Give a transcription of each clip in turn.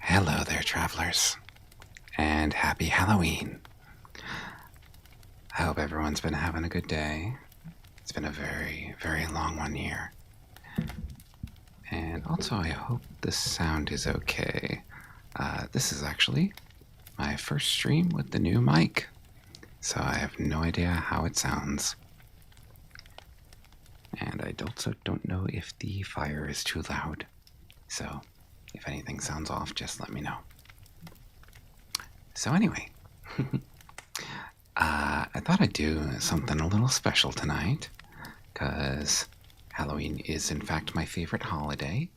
Hello there, travelers, and happy Halloween. I hope everyone's been having a good day. It's been a very, very long one here. And also, I hope the sound is okay. This is actually my first stream with the new mic, so I have no idea how it sounds. And I also don't know if the fire is too loud. So if anything sounds off, just let me know. So anyway, I thought I'd do something a little special tonight, because Halloween is in fact my favorite holiday,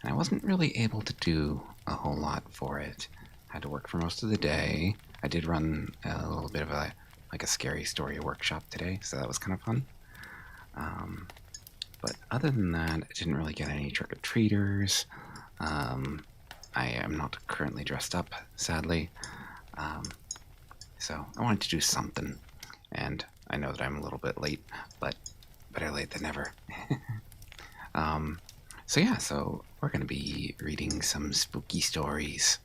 and I wasn't really able to do a whole lot for it. I had to work for most of the day. I did run a little bit of a scary story workshop today, so that was kind of fun. But other than that, I didn't really get any trick-or-treaters. I am not currently dressed up, sadly. So I wanted to do something. And I know that I'm a little bit late, but better late than never. So we're going to be reading some spooky stories.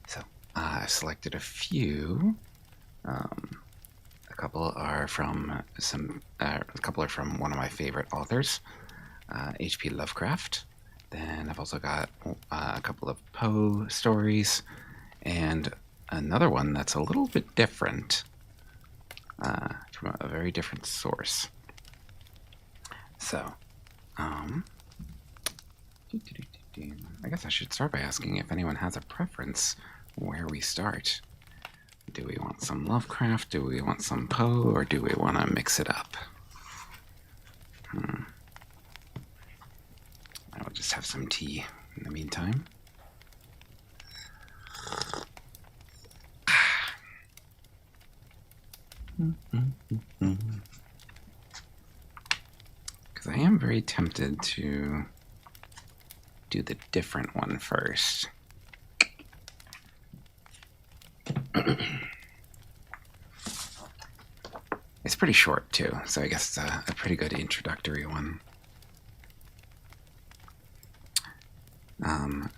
So I've selected a few. A couple are from one of my favorite authors, H.P. Lovecraft. Then I've also got a couple of Poe stories, and another one that's a little bit different, from a very different source. So, I guess I should start by asking if anyone has a preference where we start. Do we want some Lovecraft? Do we want some Poe? Or do we want to mix it up? I will just have some tea in the meantime. Because I am very tempted to do the different one first. It's pretty short too, so I guess it's a pretty good introductory one.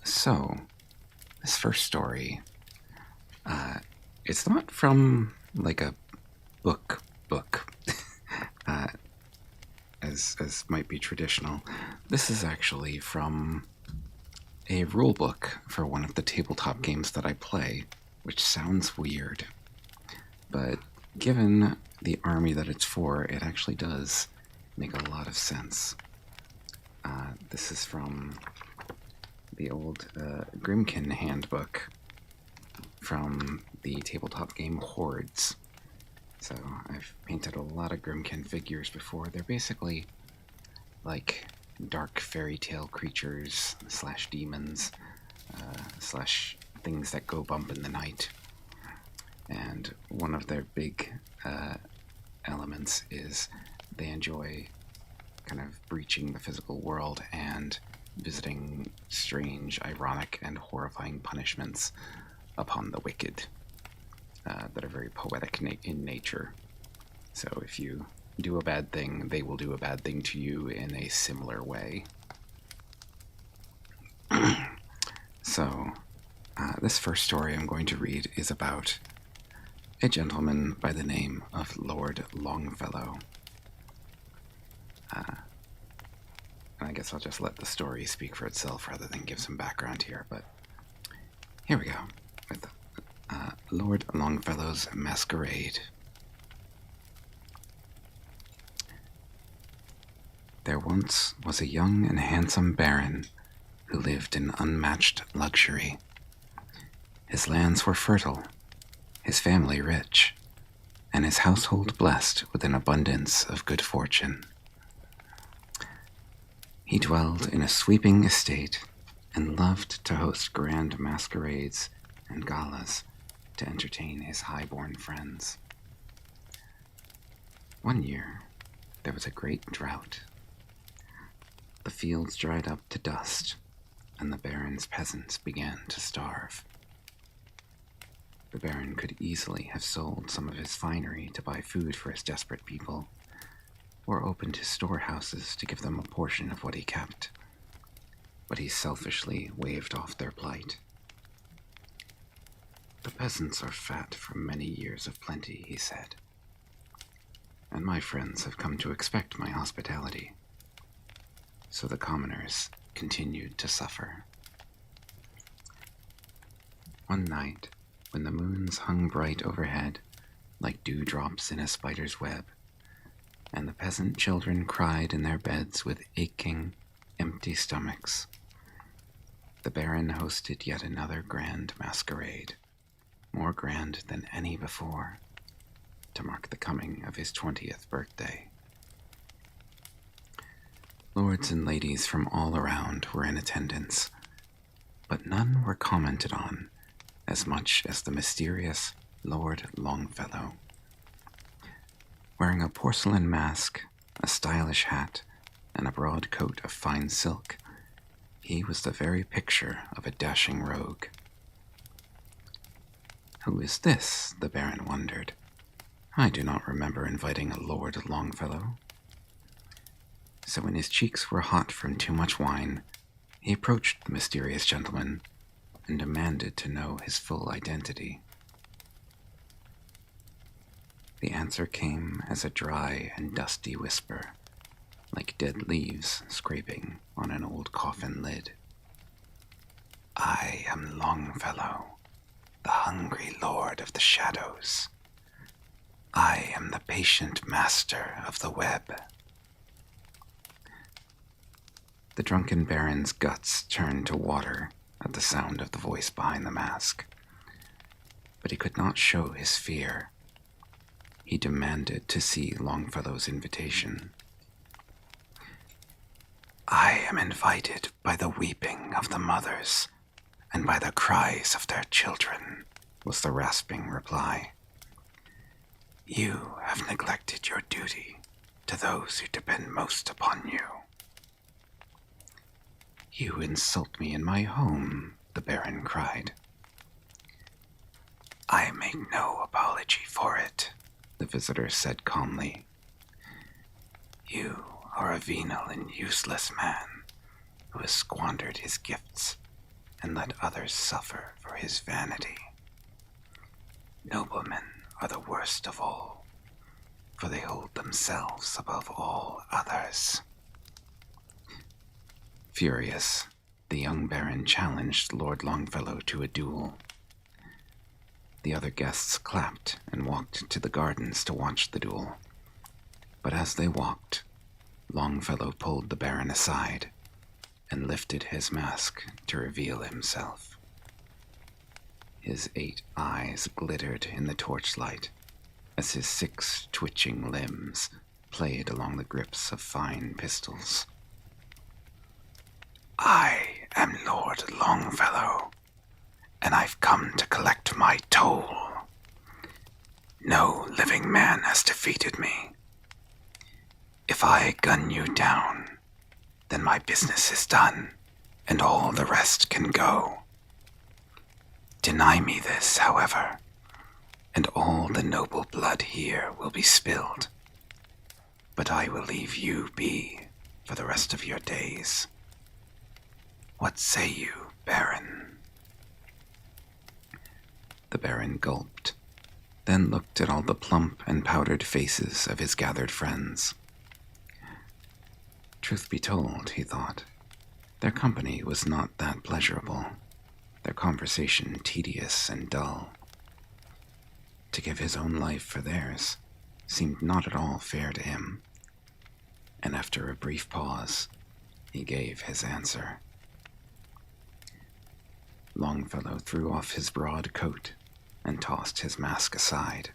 So this first story, it's not from like a book, as might be traditional. This is actually from a rule book for one of the tabletop games that I play, which sounds weird, but given the army that it's for, it actually does make a lot of sense. This is from the old Grimkin handbook from the tabletop game Hordes. So I've painted a lot of Grimkin figures before. They're basically like dark fairy tale creatures / demons / things that go bump in the night. And one of their big elements is they enjoy kind of breaching the physical world and visiting strange, ironic, and horrifying punishments upon the wicked that are very poetic in nature. So if you do a bad thing, they will do a bad thing to you in a similar way. So this first story I'm going to read is about a gentleman by the name of Lord Longfellow. And I guess I'll just let the story speak for itself rather than give some background here, but here we go with Lord Longfellow's Masquerade. There once was a young and handsome baron who lived in unmatched luxury. His lands were fertile, his family rich, and his household blessed with an abundance of good fortune. He dwelled in a sweeping estate and loved to host grand masquerades and galas to entertain his high-born friends. One year, there was a great drought. The fields dried up to dust, and the baron's peasants began to starve. The baron could easily have sold some of his finery to buy food for his desperate people, or opened his storehouses to give them a portion of what he kept, but he selfishly waved off their plight. The peasants are fat from many years of plenty, he said, and my friends have come to expect my hospitality. So the commoners continued to suffer. One night, when the moons hung bright overhead, like dewdrops in a spider's web, and the peasant children cried in their beds with aching, empty stomachs. The Baron hosted yet another grand masquerade, more grand than any before, to mark the coming of his 20th birthday. Lords and ladies from all around were in attendance, but none were commented on as much as the mysterious Lord Longfellow. Wearing a porcelain mask, a stylish hat, and a broad coat of fine silk, he was the very picture of a dashing rogue. "Who is this?" the Baron wondered. "I do not remember inviting a Lord Longfellow." So when his cheeks were hot from too much wine, he approached the mysterious gentleman and demanded to know his full identity. The answer came as a dry and dusty whisper, like dead leaves scraping on an old coffin lid. "I am Longfellow, the hungry lord of the shadows. I am the patient master of the web." The drunken Baron's guts turned to water at the sound of the voice behind the mask, but he could not show his fear. He demanded to see Longfellow's invitation. "I am invited by the weeping of the mothers and by the cries of their children," was the rasping reply. "You have neglected your duty to those who depend most upon you." "You insult me in my home," the Baron cried. "I make no apology for it," the visitor said calmly. "You are a venal and useless man who has squandered his gifts and let others suffer for his vanity. Noblemen are the worst of all, for they hold themselves above all others." Furious, the young Baron challenged Lord Longfellow to a duel. The other guests clapped and walked to the gardens to watch the duel. But as they walked, Longfellow pulled the Baron aside and lifted his mask to reveal himself. His 8 eyes glittered in the torchlight as his 6 twitching limbs played along the grips of fine pistols. "I am Lord Longfellow, and I've come to collect my toll. No living man has defeated me. If I gun you down, then my business is done, and all the rest can go. Deny me this, however, and all the noble blood here will be spilled. But I will leave you be for the rest of your days. What say you, Baron?" The Baron gulped, then looked at all the plump and powdered faces of his gathered friends. Truth be told, he thought, their company was not that pleasurable, their conversation tedious and dull. To give his own life for theirs seemed not at all fair to him, and after a brief pause, he gave his answer. Longfellow threw off his broad coat and tossed his mask aside.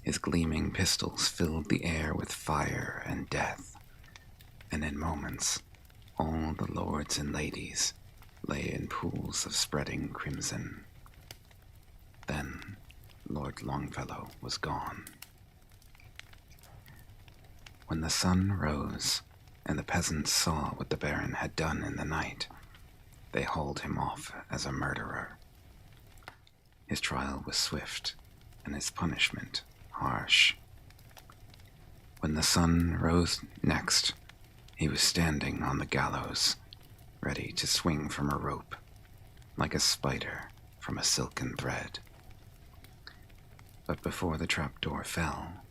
His gleaming pistols filled the air with fire and death, and in moments, all the lords and ladies lay in pools of spreading crimson. Then Lord Longfellow was gone. When the sun rose and the peasants saw what the Baron had done in the night, they hauled him off as a murderer. His trial was swift, and his punishment harsh. When the sun rose next, he was standing on the gallows, ready to swing from a rope, like a spider from a silken thread. But before the trapdoor fell,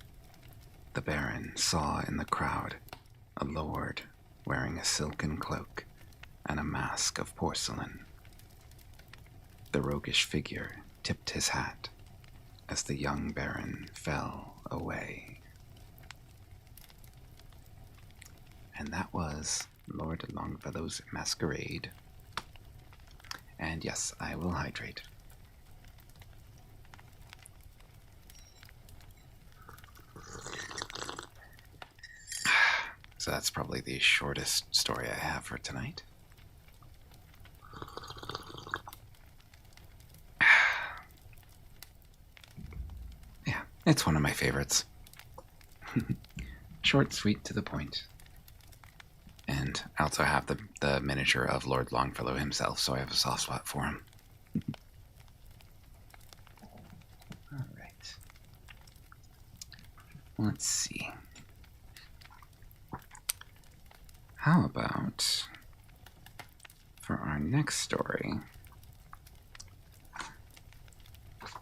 the Baron saw in the crowd a lord wearing a silken cloak and a mask of porcelain. The roguish figure tipped his hat as the young Baron fell away. And that was Lord Longfellow's Masquerade. And yes, I will hydrate. So that's probably the shortest story I have for tonight. Yeah, it's one of my favorites. Short, sweet, to the point. And I also have the miniature of Lord Longfellow himself, so I have a soft spot for him. Alright. Let's see. How about for our next story?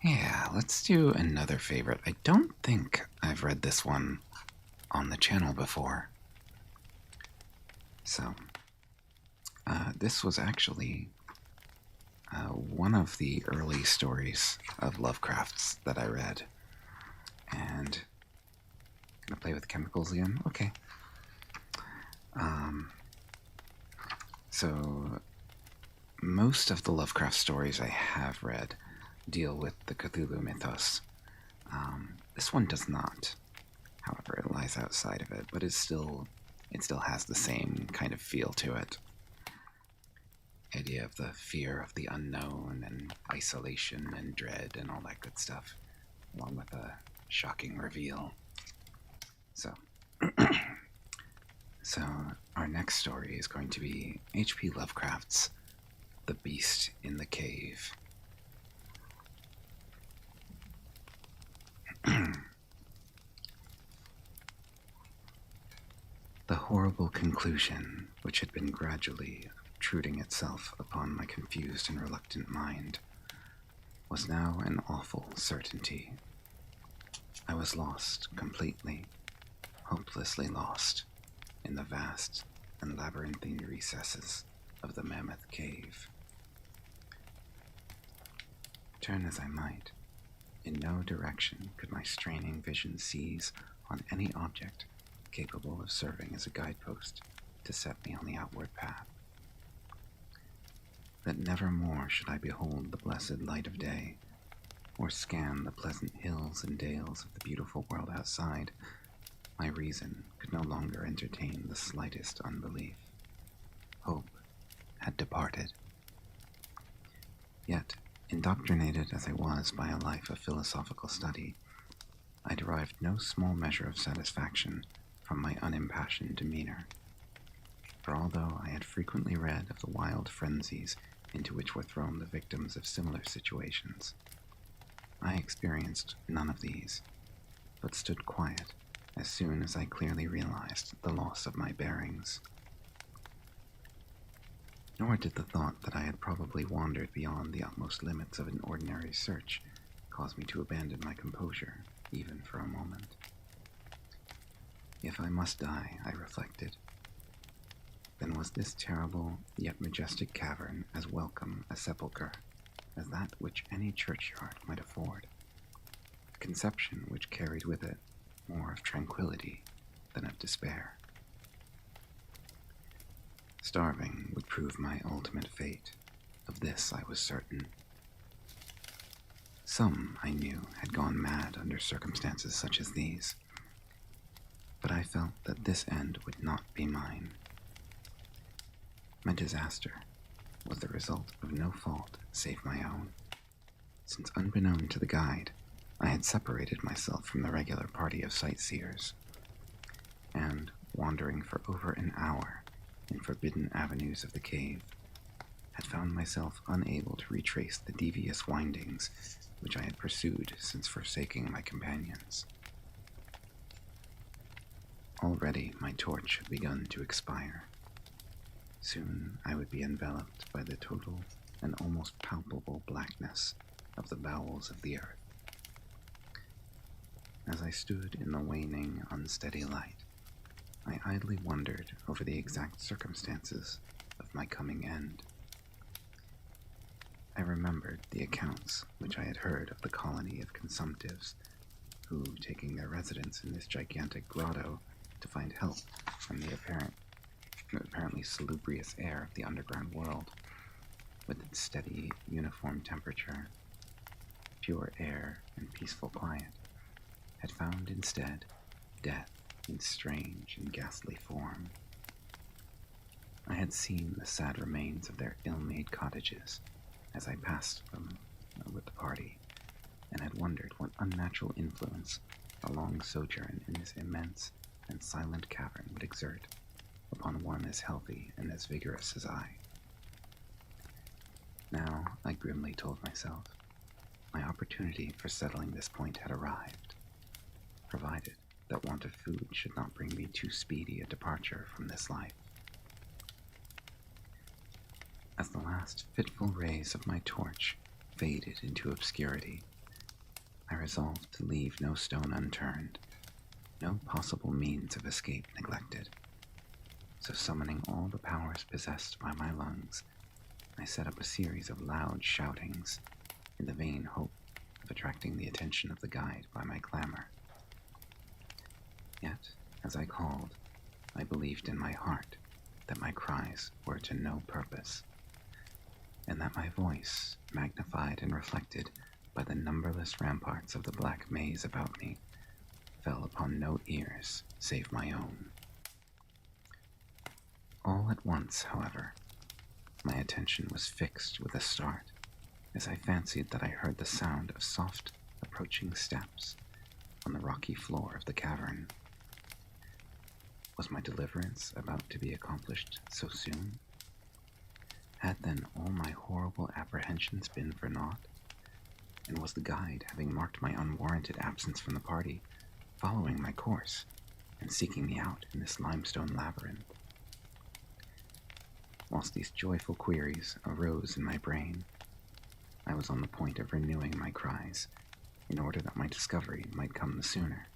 Yeah, let's do another favorite. I don't think I've read this one on the channel before. So, this was actually one of the early stories of Lovecraft's that I read. And, gonna play with chemicals again? Okay. So, most of the Lovecraft stories I have read deal with the Cthulhu mythos. This one does not. However, it lies outside of it, but it still has the same kind of feel to it. Idea of the fear of the unknown and isolation and dread and all that good stuff, along with a shocking reveal. So, our next story is going to be H.P. Lovecraft's The Beast in the Cave. The horrible conclusion, which had been gradually obtruding itself upon my confused and reluctant mind, was now an awful certainty. I was lost, completely, hopelessly lost, in the vast and labyrinthine recesses of the Mammoth Cave. Turn as I might, in no direction could my straining vision seize on any object capable of serving as a guidepost to set me on the outward path. That never more should I behold the blessed light of day, or scan the pleasant hills and dales of the beautiful world outside, my reason could no longer entertain the slightest unbelief. Hope had departed. Yet, indoctrinated as I was by a life of philosophical study, I derived no small measure of satisfaction from my unimpassioned demeanor. For although I had frequently read of the wild frenzies into which were thrown the victims of similar situations, I experienced none of these, but stood quiet as soon as I clearly realized the loss of my bearings. Nor did the thought that I had probably wandered beyond the utmost limits of an ordinary search cause me to abandon my composure, even for a moment. If I must die, I reflected, then was this terrible yet majestic cavern as welcome a sepulchre as that which any churchyard might afford, a conception which carried with it more of tranquility than of despair. Starving would prove my ultimate fate. Of this I was certain. Some, I knew, had gone mad under circumstances such as these, but I felt that this end would not be mine. My disaster was the result of no fault save my own, since unbeknown to the guide, I had separated myself from the regular party of sightseers, and, wandering for over an hour in forbidden avenues of the cave, had found myself unable to retrace the devious windings which I had pursued since forsaking my companions. Already my torch had begun to expire. Soon I would be enveloped by the total and almost palpable blackness of the bowels of the earth. As I stood in the waning, unsteady light, I idly wondered over the exact circumstances of my coming end. I remembered the accounts which I had heard of the colony of consumptives, who, taking their residence in this gigantic grotto to find help from the apparent the apparently salubrious air of the underground world, with its steady, uniform temperature, pure air, and peaceful quiet, had found instead death in strange and ghastly form. I had seen the sad remains of their ill-made cottages as I passed them with the party, and had wondered what unnatural influence a long sojourn in this immense and silent cavern would exert upon one as healthy and as vigorous as I. Now, I grimly told myself, my opportunity for settling this point had arrived, provided that want of food should not bring me too speedy a departure from this life. As the last fitful rays of my torch faded into obscurity, I resolved to leave no stone unturned, no possible means of escape neglected. So summoning all the powers possessed by my lungs, I set up a series of loud shoutings in the vain hope of attracting the attention of the guide by my clamor. Yet, as I called, I believed in my heart that my cries were to no purpose, and that my voice, magnified and reflected by the numberless ramparts of the black maze about me, fell upon no ears save my own. All at once, however, my attention was fixed with a start, as I fancied that I heard the sound of soft, approaching steps on the rocky floor of the cavern. Was my deliverance about to be accomplished so soon? Had then all my horrible apprehensions been for naught? And was the guide, having marked my unwarranted absence from the party, following my course and seeking me out in this limestone labyrinth? Whilst these joyful queries arose in my brain, I was on the point of renewing my cries in order that my discovery might come the sooner,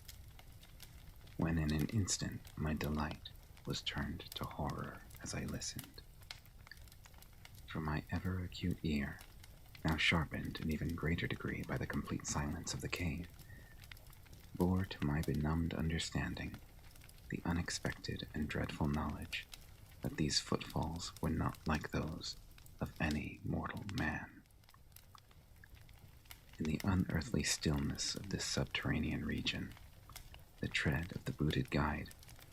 when in an instant my delight was turned to horror as I listened. For my ever-acute ear, now sharpened in even greater degree by the complete silence of the cave, bore to my benumbed understanding the unexpected and dreadful knowledge that these footfalls were not like those of any mortal man. In the unearthly stillness of this subterranean region, the tread of the booted guide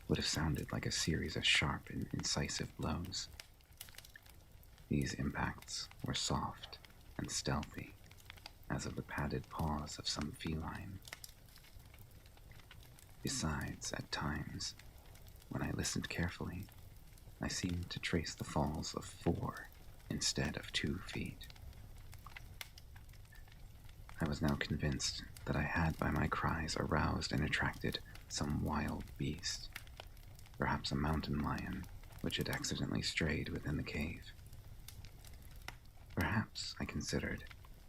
would have sounded like a series of sharp and incisive blows. These impacts were soft and stealthy, as of the padded paws of some feline. Besides, at times, when I listened carefully, I seemed to trace the falls of 4 instead of 2 feet. I was now convinced that I had by my cries aroused and attracted some wild beast, perhaps a mountain lion, which had accidentally strayed within the cave. Perhaps, I considered,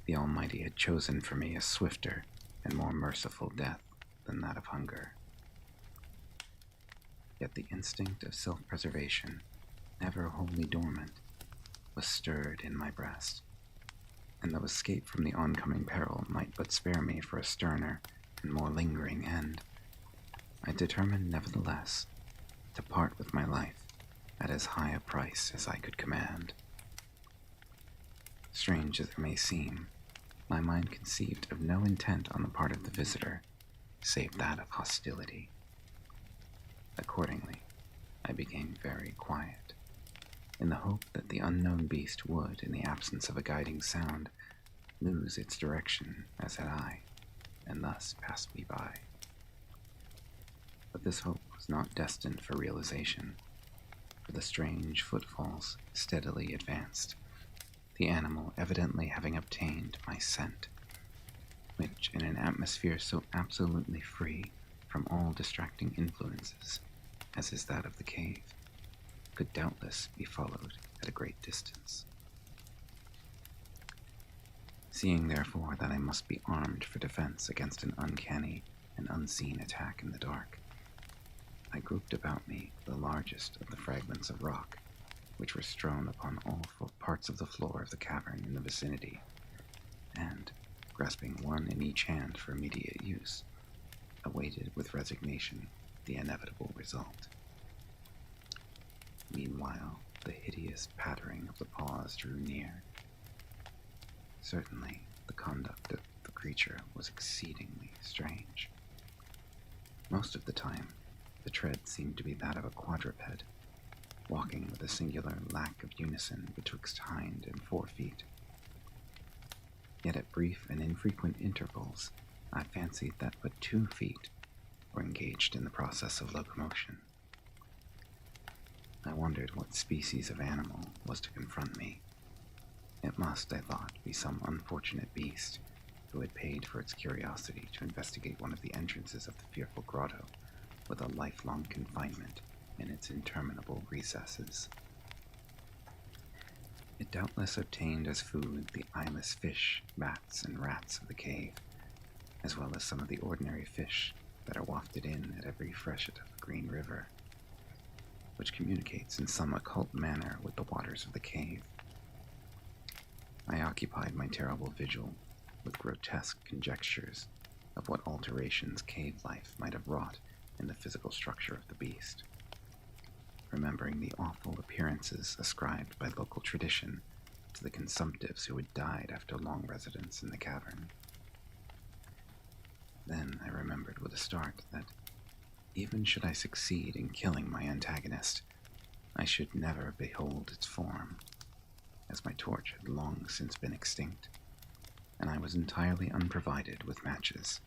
the Almighty had chosen for me a swifter and more merciful death than that of hunger. Yet the instinct of self-preservation, never wholly dormant, was stirred in my breast, and though escape from the oncoming peril might but spare me for a sterner and more lingering end, I determined nevertheless to part with my life at as high a price as I could command. Strange as it may seem, my mind conceived of no intent on the part of the visitor, save that of hostility. Accordingly, I became very quiet, in the hope that the unknown beast would, in the absence of a guiding sound, lose its direction as had I, and thus pass me by. But this hope was not destined for realization, for the strange footfalls steadily advanced, the animal evidently having obtained my scent, which, in an atmosphere so absolutely free from all distracting influences as is that of the cave, could doubtless be followed at a great distance. Seeing, therefore, that I must be armed for defense against an uncanny and unseen attack in the dark, I grouped about me the largest of the fragments of rock which were strewn upon all 4 parts of the floor of the cavern in the vicinity, and, grasping one in each hand for immediate use, awaited with resignation the inevitable result. Meanwhile, the hideous pattering of the paws drew near. Certainly, the conduct of the creature was exceedingly strange. Most of the time, the tread seemed to be that of a quadruped, walking with a singular lack of unison betwixt hind and forefeet. Yet at brief and infrequent intervals, I fancied that but 2 feet were engaged in the process of locomotion. I wondered what species of animal was to confront me. It must, I thought, be some unfortunate beast who had paid for its curiosity to investigate one of the entrances of the fearful grotto with a lifelong confinement in its interminable recesses. It doubtless obtained as food the eyeless fish, bats, and rats of the cave, as well as some of the ordinary fish that are wafted in at every freshet of the Green River, which communicates in some occult manner with the waters of the cave. I occupied my terrible vigil with grotesque conjectures of what alterations cave life might have wrought in the physical structure of the beast, remembering the awful appearances ascribed by local tradition to the consumptives who had died after long residence in the cavern. Then I remembered with a start that, even should I succeed in killing my antagonist, I should never behold its form, as my torch had long since been extinct, and I was entirely unprovided with matches.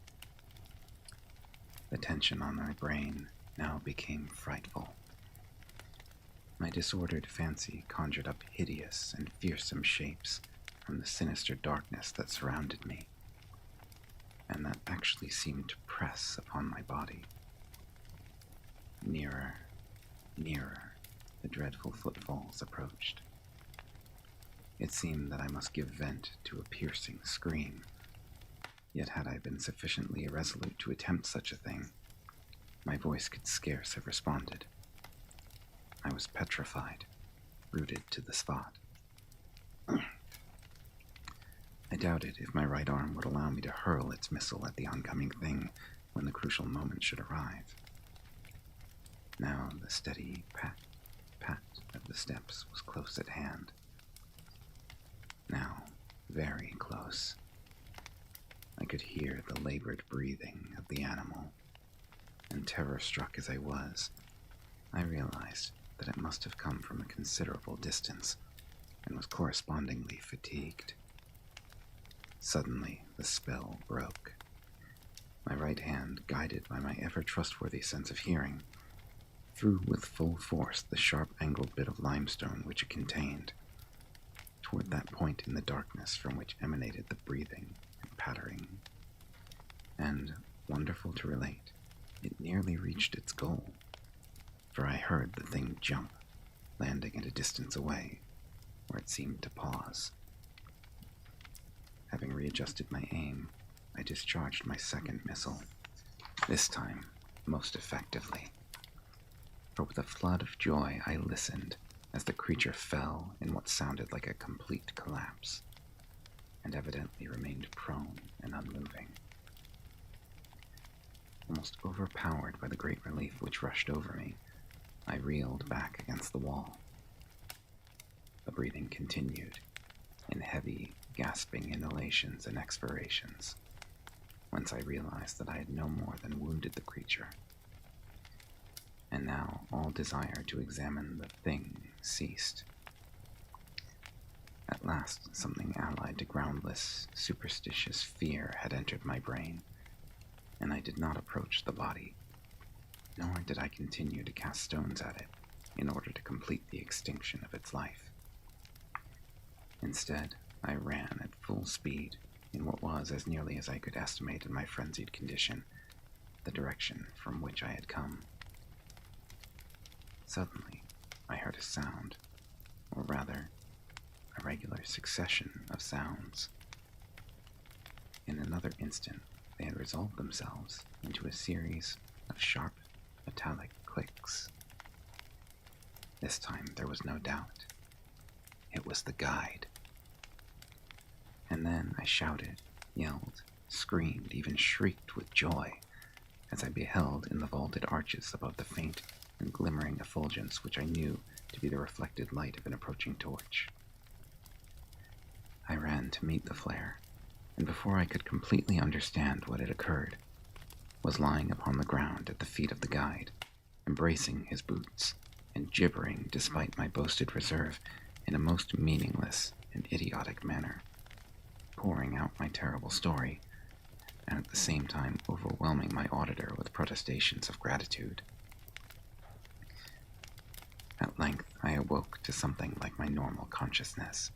The tension on my brain now became frightful. My disordered fancy conjured up hideous and fearsome shapes from the sinister darkness that surrounded me, and that actually seemed to press upon my body. Nearer, nearer, the dreadful footfalls approached. It seemed that I must give vent to a piercing scream, yet had I been sufficiently irresolute to attempt such a thing, my voice could scarce have responded. I was petrified, rooted to the spot. I doubted if my right arm would allow me to hurl its missile at the oncoming thing when the crucial moment should arrive. Now the steady pat, pat of the steps was close at hand. Now, very close. I could hear the labored breathing of the animal, and terror-struck as I was, I realized that it must have come from a considerable distance and was correspondingly fatigued. Suddenly, the spell broke. My right hand, guided by my ever-trustworthy sense of hearing, threw with full force the sharp-angled bit of limestone which it contained, toward that point in the darkness from which emanated the breathing and pattering. And, wonderful to relate, it nearly reached its goal, for I heard the thing jump, landing at a distance away, where it seemed to pause. Having readjusted my aim, I discharged my second missile, this time most effectively. For with a flood of joy I listened as the creature fell in what sounded like a complete collapse, and evidently remained prone and unmoving. Almost overpowered by the great relief which rushed over me, I reeled back against the wall. The breathing continued, in heavy, gasping inhalations and expirations, whence I realized that I had no more than wounded the creature. And now all desire to examine the thing ceased. At last, something allied to groundless, superstitious fear had entered my brain, and I did not approach the body, nor did I continue to cast stones at it in order to complete the extinction of its life. Instead, I ran at full speed in what was, as nearly as I could estimate in my frenzied condition, the direction from which I had come. Suddenly, I heard a sound, or rather, a regular succession of sounds. In another instant, they had resolved themselves into a series of sharp, metallic clicks. This time there was no doubt. It was the guide. And then I shouted, yelled, screamed, even shrieked with joy, as I beheld in the vaulted arches above the faint and glimmering effulgence which I knew to be the reflected light of an approaching torch. I ran to meet the flare, and before I could completely understand what had occurred, was lying upon the ground at the feet of the guide, embracing his boots and gibbering despite my boasted reserve in a most meaningless and idiotic manner, pouring out my terrible story, and at the same time overwhelming my auditor with protestations of gratitude. At length I awoke to something like my normal consciousness.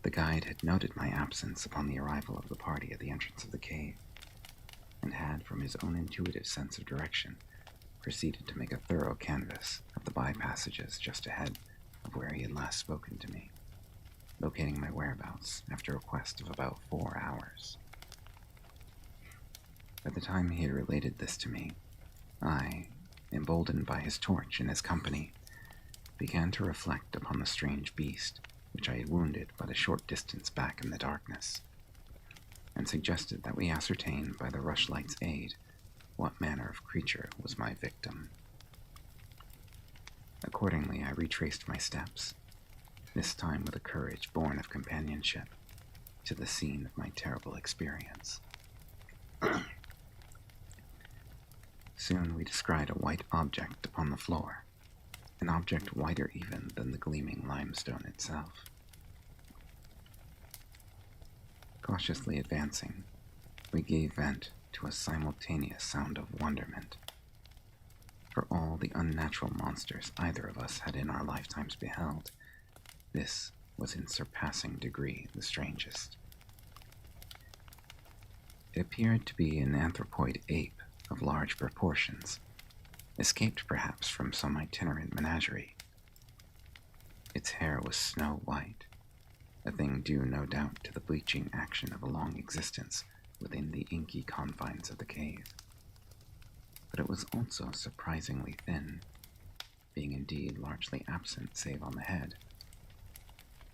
The guide had noted my absence upon the arrival of the party at the entrance of the cave, and had, from his own intuitive sense of direction, proceeded to make a thorough canvass of the by-passages just ahead of where he had last spoken to me, locating my whereabouts after a quest of about 4 hours. By the time he had related this to me, I, emboldened by his torch and his company, began to reflect upon the strange beast which I had wounded but a short distance back in the darkness, and suggested that we ascertain by the rushlight's aid what manner of creature was my victim. Accordingly, I retraced my steps, this time with a courage born of companionship, to the scene of my terrible experience. Soon we descried a white object upon the floor, an object whiter even than the gleaming limestone itself. Cautiously advancing, we gave vent to a simultaneous sound of wonderment. For all the unnatural monsters either of us had in our lifetimes beheld, this was in surpassing degree the strangest. It appeared to be an anthropoid ape of large proportions, escaped perhaps from some itinerant menagerie. Its hair was snow white, a thing due no doubt to the bleaching action of a long existence within the inky confines of the cave. But it was also surprisingly thin, being indeed largely absent save on the head,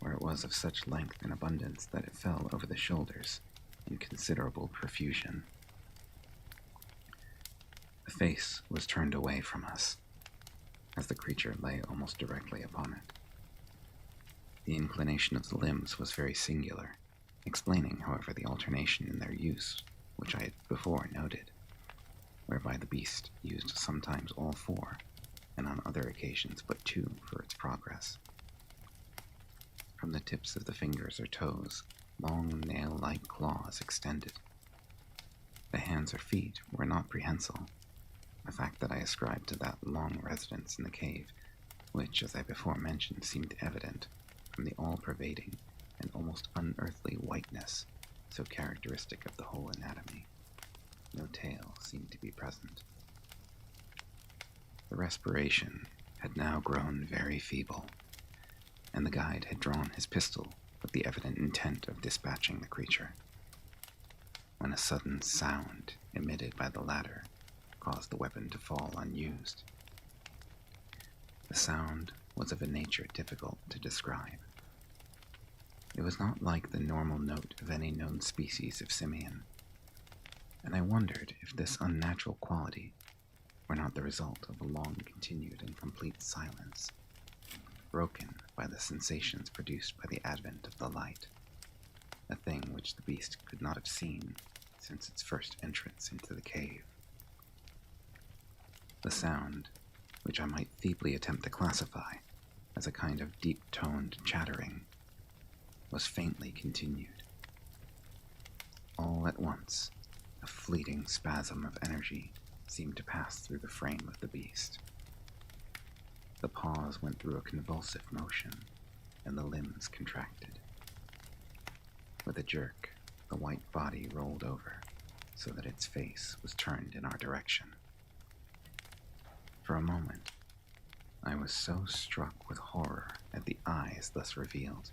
where it was of such length and abundance that it fell over the shoulders in considerable profusion. The face was turned away from us, as the creature lay almost directly upon it. The inclination of the limbs was very singular, explaining, however, the alternation in their use, which I had before noted, whereby the beast used sometimes all 4, and on other occasions but 2 for its progress. From the tips of the fingers or toes, long nail-like claws extended. The hands or feet were not prehensile, a fact that I ascribed to that long residence in the cave, which, as I before mentioned, seemed evident from the all-pervading and almost unearthly whiteness so characteristic of the whole anatomy. No tail seemed to be present. The respiration had now grown very feeble, and the guide had drawn his pistol with the evident intent of dispatching the creature, when a sudden sound emitted by the latter caused the weapon to fall unused. The sound was of a nature difficult to describe. It was not like the normal note of any known species of simian, and I wondered if this unnatural quality were not the result of a long-continued and complete silence, broken by the sensations produced by the advent of the light, a thing which the beast could not have seen since its first entrance into the cave. The sound, which I might feebly attempt to classify as a kind of deep-toned chattering, was faintly continued. All at once, a fleeting spasm of energy seemed to pass through the frame of the beast. The paws went through a convulsive motion, and the limbs contracted. With a jerk, the white body rolled over, so that its face was turned in our direction. For a moment, I was so struck with horror at the eyes thus revealed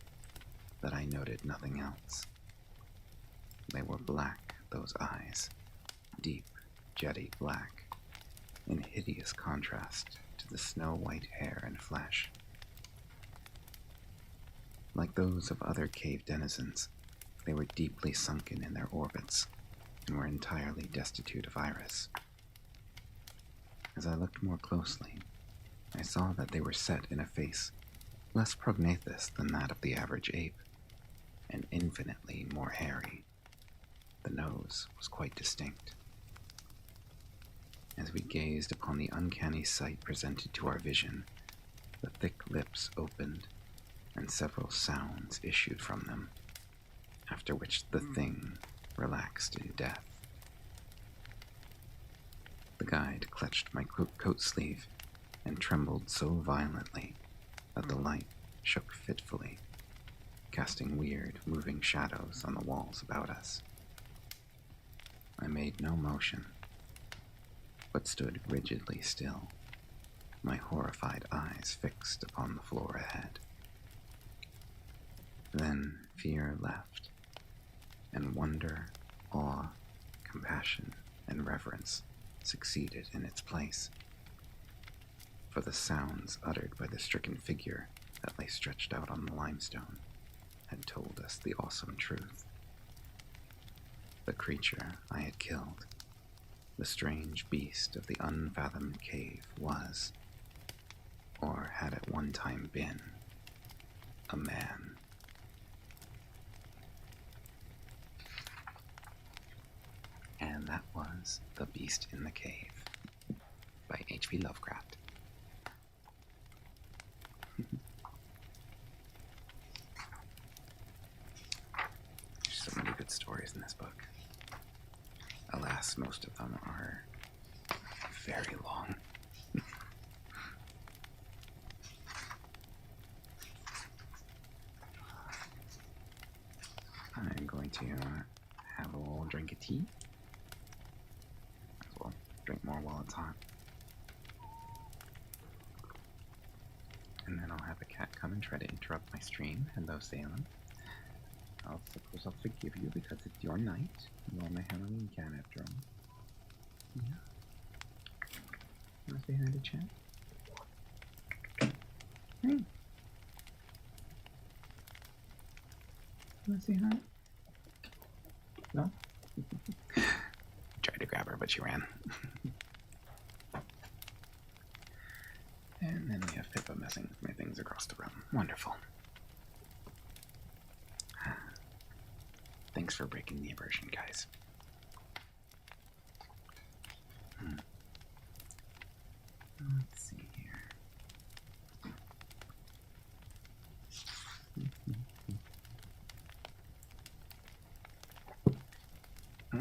that I noted nothing else. They were black, those eyes, deep, jetty black, in hideous contrast to the snow-white hair and flesh. Like those of other cave denizens, they were deeply sunken in their orbits and were entirely destitute of iris. As I looked more closely, I saw that they were set in a face less prognathous than that of the average ape, and infinitely more hairy. The nose was quite distinct. As we gazed upon the uncanny sight presented to our vision, the thick lips opened, and several sounds issued from them, after which the thing relaxed in death. The guide clutched my coat sleeve and trembled so violently that the light shook fitfully, casting weird, moving shadows on the walls about us. I made no motion, but stood rigidly still, my horrified eyes fixed upon the floor ahead. Then fear left, and wonder, awe, compassion, and reverence succeeded in its place. For the sounds uttered by the stricken figure that lay stretched out on the limestone had told us the awesome truth. The creature I had killed, the strange beast of the unfathomed cave, was, or had at one time been, a man. And that was The Beast in the Cave by H.P. Lovecraft. There's so many good stories in this book. Alas, most of them are very long. I'm going to have a little drink of tea. As well, drink more while it's hot. And then I'll have a cat come and try to interrupt my stream. Hello, Salem. I'll suppose I'll forgive you because it's your night. You are my Halloween cat after all. Yeah. You want to say hi to chat? Hey. You want to say hi? No? Tried to grab her, but she ran. And then we have Pippa messing with my things across the room. Wonderful. Thanks for breaking the immersion, guys. Let's see here.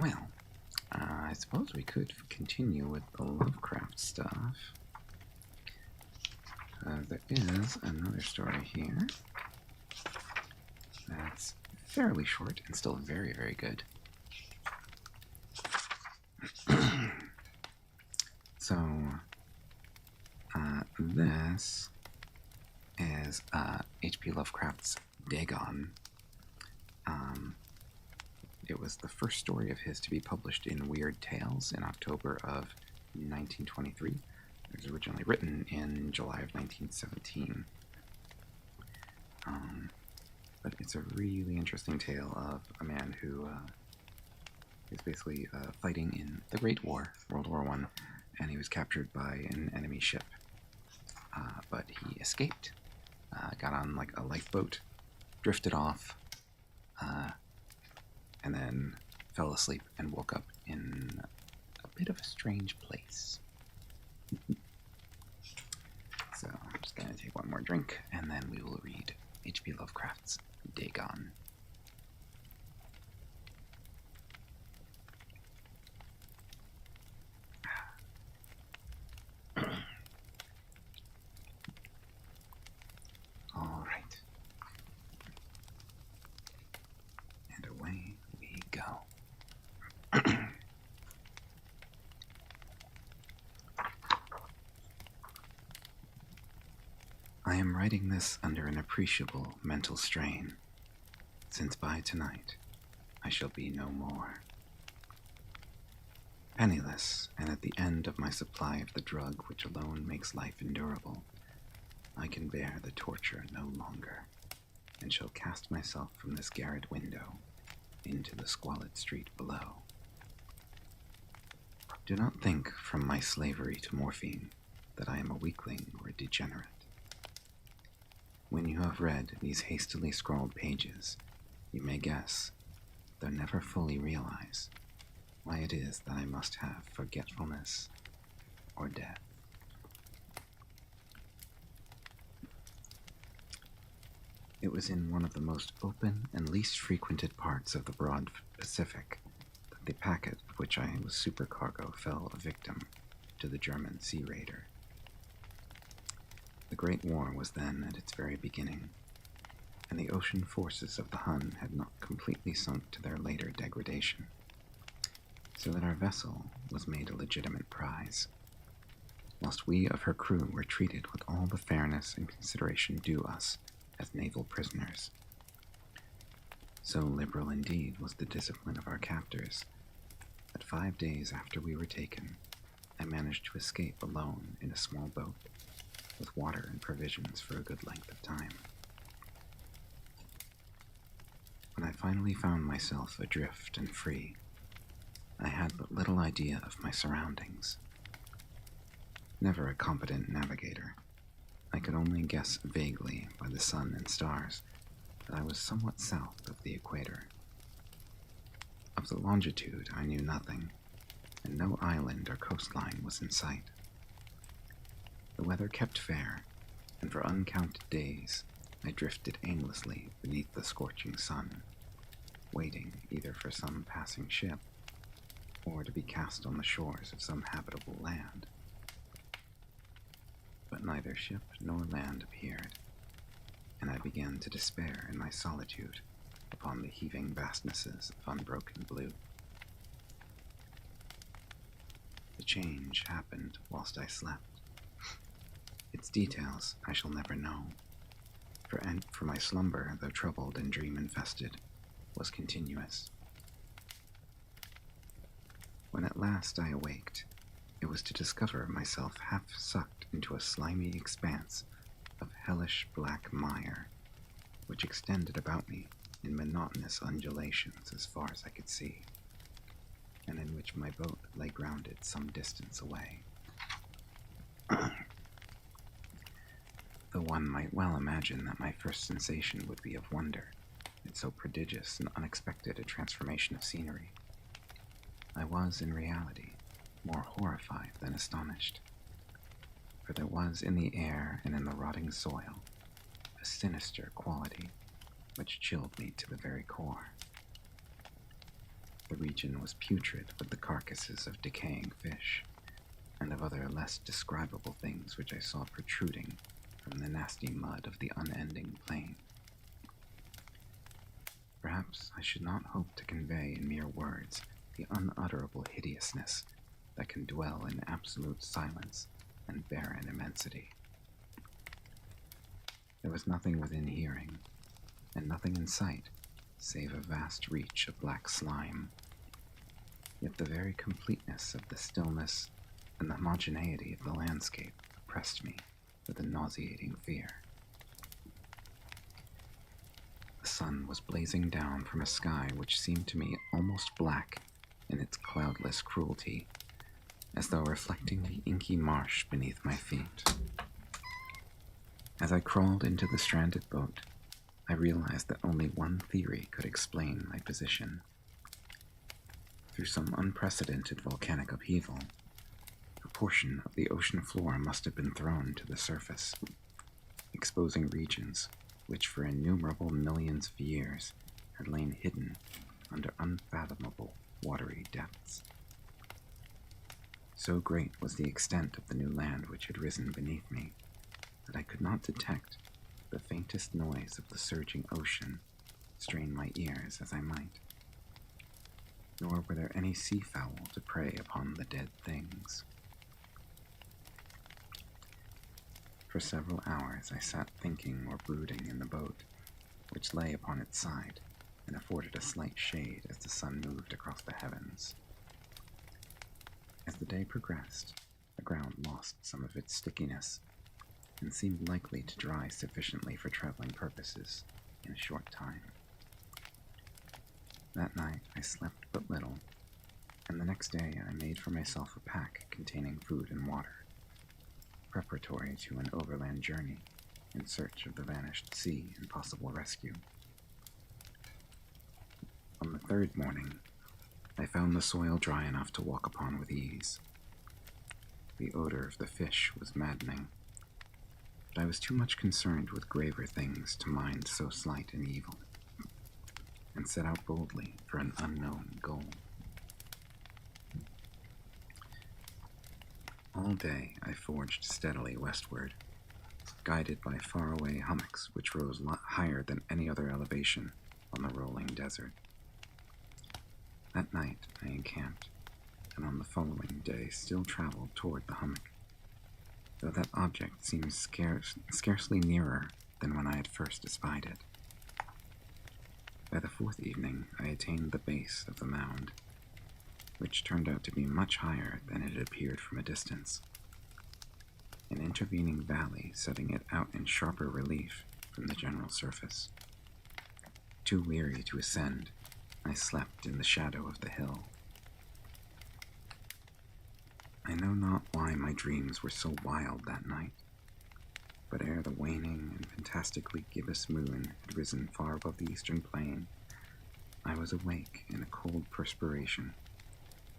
Well, I suppose we could continue with the Lovecraft stuff. There is another story here that's fairly short and still very, very good. So, this is H.P. Lovecraft's Dagon. It was the first story of his to be published in Weird Tales in October of 1923. It was originally written in July of 1917. But it's a really interesting tale of a man who is basically fighting in the Great War, World War I, and he was captured by an enemy ship. But he escaped, got on like a lifeboat, drifted off, and then fell asleep and woke up in a bit of a strange place. So I'm just going to take one more drink, and then we will read H.P. Lovecraft's Dagon. All right. And away we go. I am writing this under an appreciable mental strain, since by tonight I shall be no more. Penniless, and at the end of my supply of the drug which alone makes life endurable, I can bear the torture no longer, and shall cast myself from this garret window into the squalid street below. Do not think from my slavery to morphine that I am a weakling or a degenerate. When you have read these hastily scrawled pages, you may guess, though never fully realize, why it is that I must have forgetfulness or death. It was in one of the most open and least frequented parts of the broad Pacific that the packet of which I was supercargo fell a victim to the German sea raider. The Great War was then at its very beginning, and the ocean forces of the Hun had not completely sunk to their later degradation, so that our vessel was made a legitimate prize, whilst we of her crew were treated with all the fairness and consideration due us as naval prisoners. So liberal indeed was the discipline of our captors that 5 days after we were taken, I managed to escape alone in a small boat with water and provisions for a good length of time. When I finally found myself adrift and free, I had but little idea of my surroundings. Never a competent navigator, I could only guess vaguely by the sun and stars that I was somewhat south of the equator. Of the longitude I knew nothing, and no island or coastline was in sight. The weather kept fair, and for uncounted days I drifted aimlessly beneath the scorching sun, waiting either for some passing ship or to be cast on the shores of some habitable land. But neither ship nor land appeared, and I began to despair in my solitude upon the heaving vastnesses of unbroken blue. The change happened whilst I slept. Its details I shall never know, for my slumber, though troubled and dream-infested, was continuous. When at last I awaked, it was to discover myself half sucked into a slimy expanse of hellish black mire, which extended about me in monotonous undulations as far as I could see, and in which my boat lay grounded some distance away. Though one might well imagine that my first sensation would be of wonder at so prodigious and unexpected a transformation of scenery, I was in reality more horrified than astonished, for there was in the air and in the rotting soil a sinister quality which chilled me to the very core. The region was putrid with the carcasses of decaying fish, and of other less describable things which I saw protruding from the nasty mud of the unending plain. Perhaps I should not hope to convey in mere words the unutterable hideousness that can dwell in absolute silence and barren immensity. There was nothing within hearing, and nothing in sight, save a vast reach of black slime. Yet the very completeness of the stillness and the homogeneity of the landscape oppressed me with a nauseating fear. The sun was blazing down from a sky which seemed to me almost black in its cloudless cruelty, as though reflecting the inky marsh beneath my feet. As I crawled into the stranded boat, I realized that only one theory could explain my position. Through some unprecedented volcanic upheaval, a portion of the ocean floor must have been thrown to the surface, exposing regions which for innumerable millions of years had lain hidden under unfathomable watery depths. So great was the extent of the new land which had risen beneath me that I could not detect the faintest noise of the surging ocean, strain my ears as I might. Nor were there any sea fowl to prey upon the dead things. For several hours I sat thinking or brooding in the boat, which lay upon its side and afforded a slight shade as the sun moved across the heavens. As the day progressed, the ground lost some of its stickiness and seemed likely to dry sufficiently for traveling purposes in a short time. That night I slept but little, and the next day I made for myself a pack containing food and water. preparatory to an overland journey in search of the vanished sea and possible rescue. On the third morning, I found the soil dry enough to walk upon with ease. The odor of the fish was maddening, but I was too much concerned with graver things to mind so slight an evil, and set out boldly for an unknown goal. All day I forged steadily westward, guided by faraway hummocks which rose higher than any other elevation on the rolling desert. That night I encamped, and on the following day still traveled toward the hummock, though that object seemed scarcely nearer than when I had first espied it. By the fourth evening I attained the base of the mound, which turned out to be much higher than it had appeared from a distance, an intervening valley setting it out in sharper relief from the general surface. Too weary to ascend, I slept in the shadow of the hill. I know not why my dreams were so wild that night, but ere the waning and fantastically gibbous moon had risen far above the eastern plain, I was awake in a cold perspiration,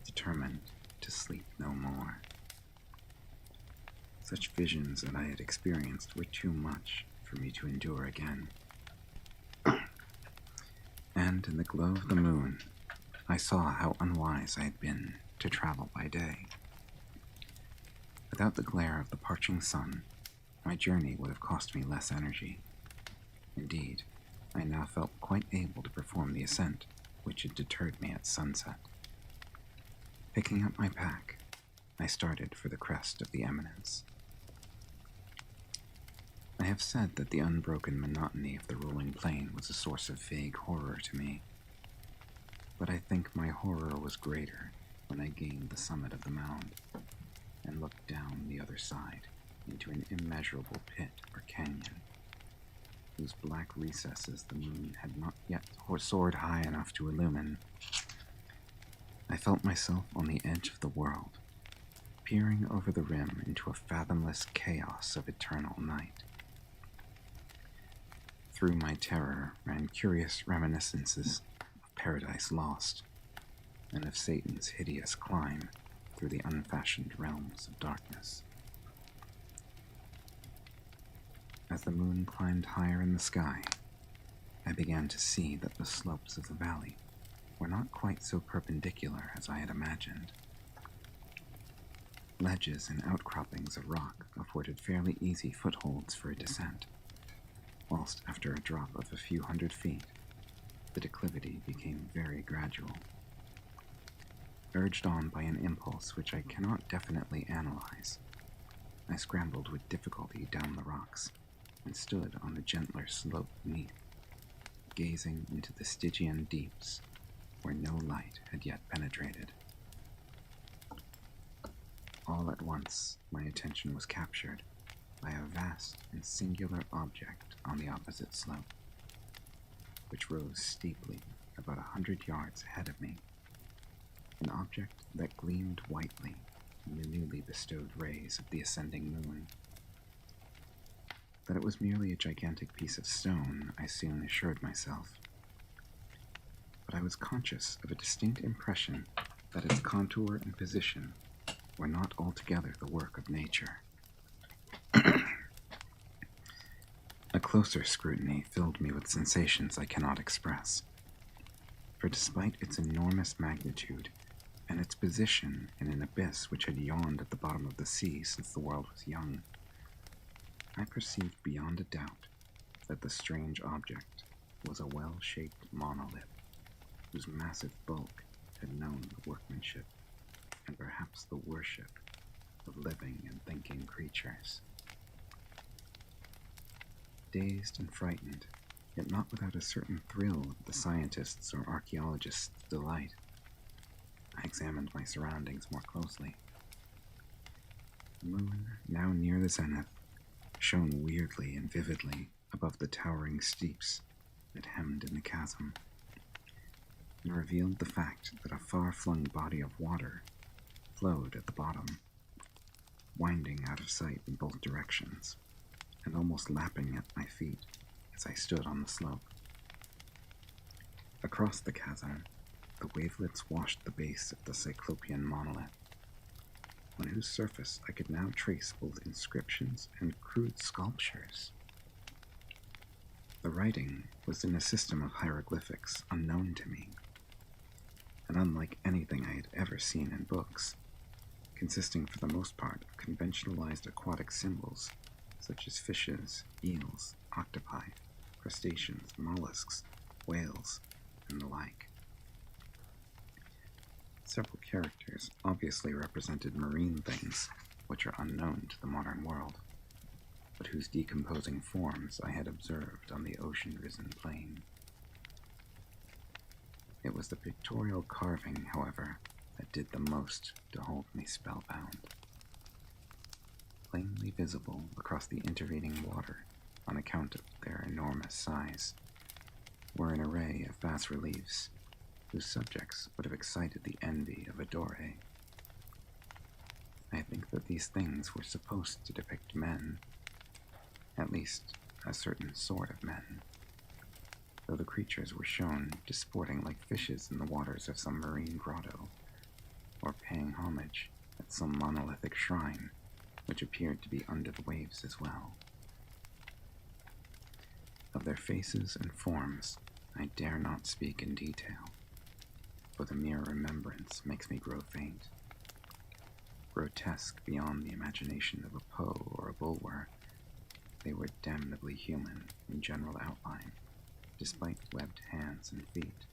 determined to sleep no more. Such visions that I had experienced were too much for me to endure again. And in the glow of the moon, I saw how unwise I had been to travel by day. Without the glare of the parching sun, my journey would have cost me less energy. Indeed, I now felt quite able to perform the ascent, which had deterred me at sunset. Picking up my pack, I started for the crest of the eminence. I have said that the unbroken monotony of the rolling plain was a source of vague horror to me, but I think my horror was greater when I gained the summit of the mound and looked down the other side into an immeasurable pit or canyon, whose black recesses the moon had not yet soared high enough to illumine. I felt myself on the edge of the world, peering over the rim into a fathomless chaos of eternal night. Through my terror ran curious reminiscences of Paradise Lost, and of Satan's hideous climb through the unfashioned realms of darkness. As the moon climbed higher in the sky, I began to see that the slopes of the valley were not quite so perpendicular as I had imagined. Ledges and outcroppings of rock afforded fairly easy footholds for a descent, whilst after a drop of a few hundred feet, the declivity became very gradual. Urged on by an impulse which I cannot definitely analyze, I scrambled with difficulty down the rocks and stood on the gentler slope beneath, gazing into the Stygian deeps where no light had yet penetrated. All at once, my attention was captured by a vast and singular object on the opposite slope, which rose steeply about 100 yards ahead of me, an object that gleamed whitely in the newly bestowed rays of the ascending moon. That it was merely a gigantic piece of stone, I soon assured myself, but I was conscious of a distinct impression that its contour and position were not altogether the work of nature. A closer scrutiny filled me with sensations I cannot express, for despite its enormous magnitude and its position in an abyss which had yawned at the bottom of the sea since the world was young, I perceived beyond a doubt that the strange object was a well-shaped monolith, whose massive bulk had known the workmanship and perhaps the worship of living and thinking creatures. Dazed and frightened, yet not without a certain thrill of the scientist's or archaeologist's delight, I examined my surroundings more closely. The moon, now near the zenith, shone weirdly and vividly above the towering steeps that hemmed in the chasm, and revealed the fact that a far-flung body of water flowed at the bottom, winding out of sight in both directions, and almost lapping at my feet as I stood on the slope. Across the chasm, the wavelets washed the base of the Cyclopean monolith, on whose surface I could now trace both inscriptions and crude sculptures. The writing was in a system of hieroglyphics unknown to me, and unlike anything I had ever seen in books, consisting for the most part of conventionalized aquatic symbols such as fishes, eels, octopi, crustaceans, mollusks, whales, and the like. Several characters obviously represented marine things which are unknown to the modern world, but whose decomposing forms I had observed on the ocean-risen plain. It was the pictorial carving, however, that did the most to hold me spellbound. Plainly visible across the intervening water on account of their enormous size were an array of bas-reliefs whose subjects would have excited the envy of a Doré. I think that these things were supposed to depict men, at least a certain sort of men, though the creatures were shown disporting like fishes in the waters of some marine grotto, or paying homage at some monolithic shrine which appeared to be under the waves as well. Of their faces and forms I dare not speak in detail, for the mere remembrance makes me grow faint. Grotesque beyond the imagination of a Poe or a Bulwer, they were damnably human in general outline, despite webbed hands and feet,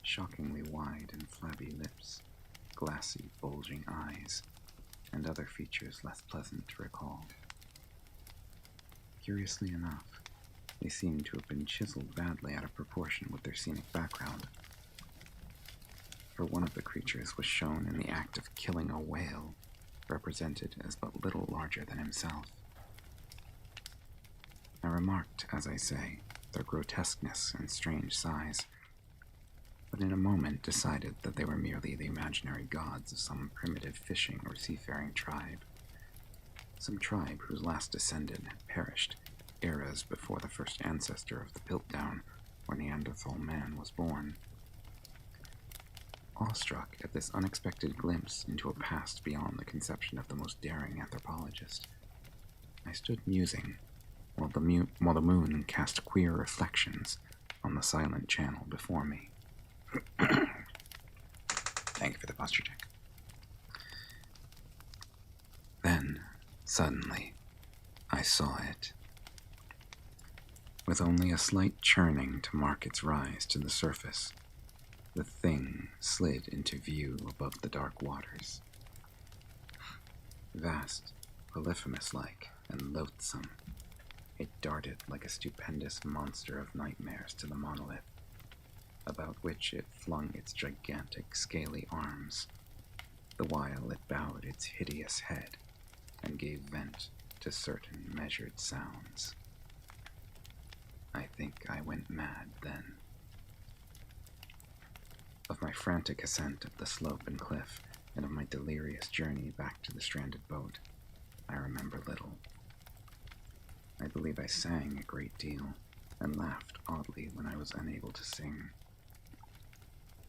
shockingly wide and flabby lips, glassy, bulging eyes, and other features less pleasant to recall. Curiously enough, they seemed to have been chiseled badly out of proportion with their scenic background, for one of the creatures was shown in the act of killing a whale, represented as but little larger than himself. I remarked, as I say, their grotesqueness and strange size, but in a moment decided that they were merely the imaginary gods of some primitive fishing or seafaring tribe, some tribe whose last descendant had perished eras before the first ancestor of the Piltdown or Neanderthal man was born. Awestruck at this unexpected glimpse into a past beyond the conception of the most daring anthropologist, I stood musing while the moon cast queer reflections on the silent channel before me. Thank you for the posture check. Then, suddenly, I saw it. With only a slight churning to mark its rise to the surface, the thing slid into view above the dark waters. Vast, Polyphemus-like, and loathsome, it darted like a stupendous monster of nightmares to the monolith, about which it flung its gigantic, scaly arms, the while it bowed its hideous head and gave vent to certain measured sounds. I think I went mad then. Of my frantic ascent of the slope and cliff, and of my delirious journey back to the stranded boat, I remember little. I believe I sang a great deal, and laughed oddly when I was unable to sing.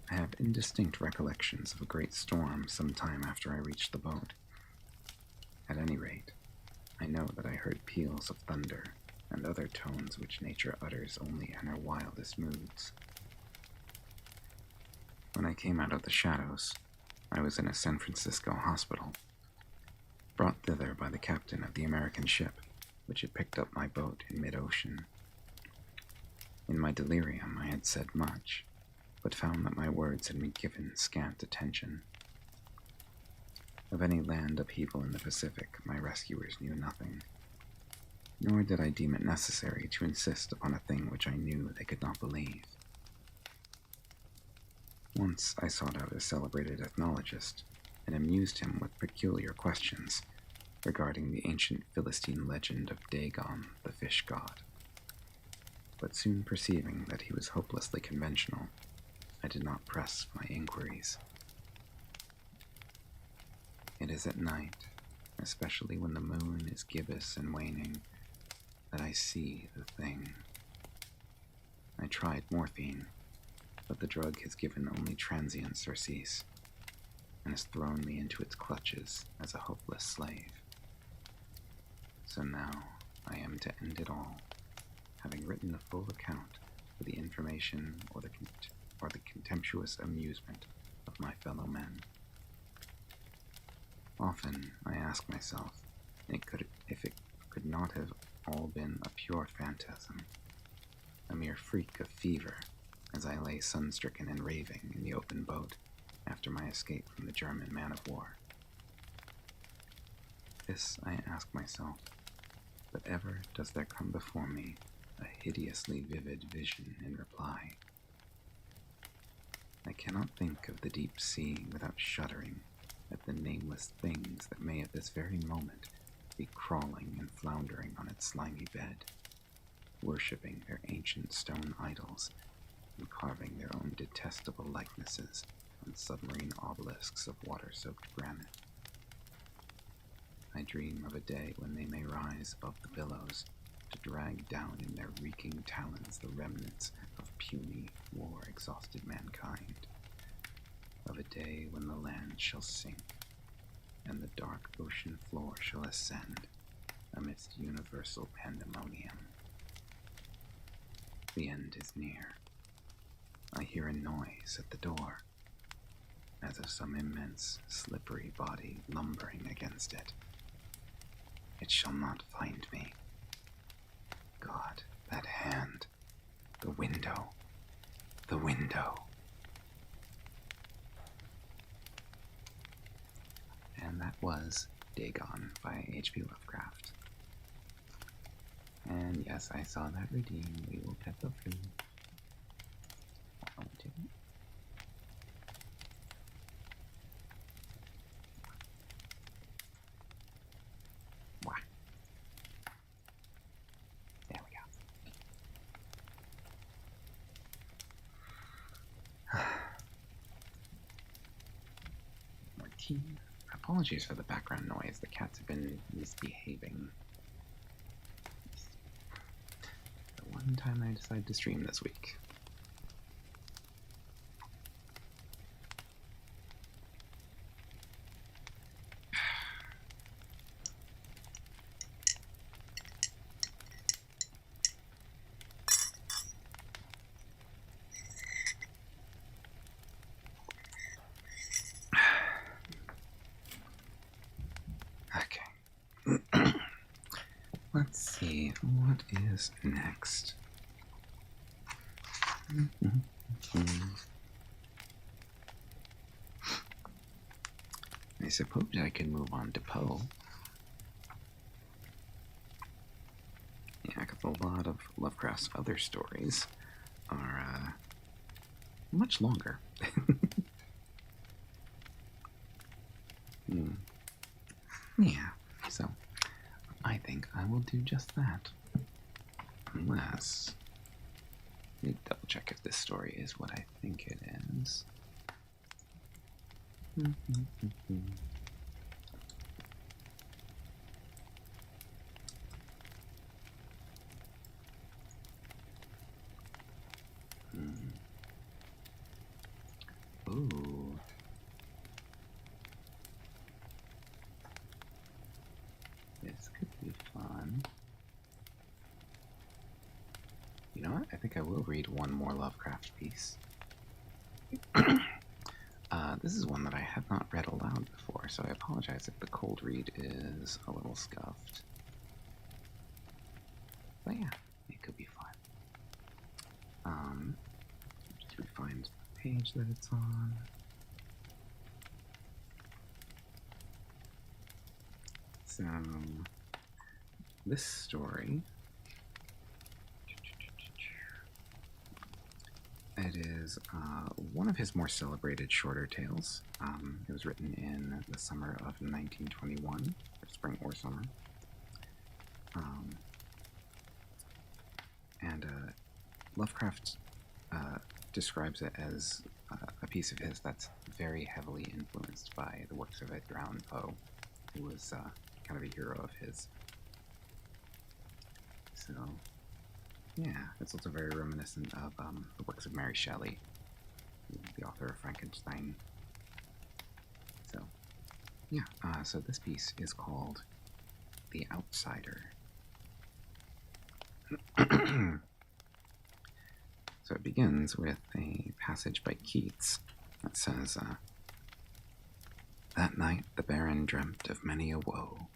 I have indistinct recollections of a great storm some time after I reached the boat. At any rate, I know that I heard peals of thunder and other tones which nature utters only in her wildest moods. When I came out of the shadows, I was in a San Francisco hospital, brought thither by the captain of the American ship which had picked up my boat in mid-ocean. In my delirium I had said much, but found that my words had been given scant attention. Of any land upheaval in the Pacific, my rescuers knew nothing, nor did I deem it necessary to insist upon a thing which I knew they could not believe. Once I sought out a celebrated ethnologist and amused him with peculiar questions regarding the ancient Philistine legend of Dagon, the fish god. But soon perceiving that he was hopelessly conventional, I did not press my inquiries. It is at night, especially when the moon is gibbous and waning, that I see the thing. I tried morphine, but the drug has given only transient surcease, and has thrown me into its clutches as a hopeless slave. So now I am to end it all, having written a full account for the information or the contemptuous amusement of my fellow men. Often I ask myself if it could not have all been a pure phantasm, a mere freak of fever, as I lay sun-stricken and raving in the open boat after my escape from the German man-of-war. This I ask myself, but ever does there come before me a hideously vivid vision in reply. I cannot think of the deep sea without shuddering at the nameless things that may at this very moment be crawling and floundering on its slimy bed, worshipping their ancient stone idols and carving their own detestable likenesses on submarine obelisks of water-soaked granite. I dream of a day when they may rise above the billows to drag down in their reeking talons the remnants of puny, war-exhausted mankind. Of a day when the land shall sink, and the dark ocean floor shall ascend amidst universal pandemonium. The end is near. I hear a noise at the door, as of some immense, slippery body lumbering against it. It shall not find me. God, that hand. The window. The window. And that was Dagon by H.P. Lovecraft. And yes, I saw that redeem. We will pet the food. Wow. There we go. More tea. Apologies for the background noise. The cats have been misbehaving. The one time I decided to stream this week. Let's see, what is next? I suppose I can move on to Poe. Yeah, because a lot of Lovecraft's other stories are much longer. Yeah, so I think I will do just that. Unless, let me double check if this story is what I think it is. Ooh. This could be fun. You know what? I think I will read one more Lovecraft piece. This is one that I have not read aloud before, so I apologize if the cold read is a little scuffed. But yeah, it could be fun. Just refind the page that it's on. So, this story, it is one of his more celebrated shorter tales. It was written in the summer of 1921, or spring or summer. And Lovecraft describes it as a piece of his that's very heavily influenced by the works of Edgar Allan Poe, who was kind of a hero of his. So, yeah, it's also very reminiscent of the works of Mary Shelley, the author of Frankenstein. So, yeah, so this piece is called The Outsider. So it begins with a passage by Keats that says, that night the Baron dreamt of many a woe,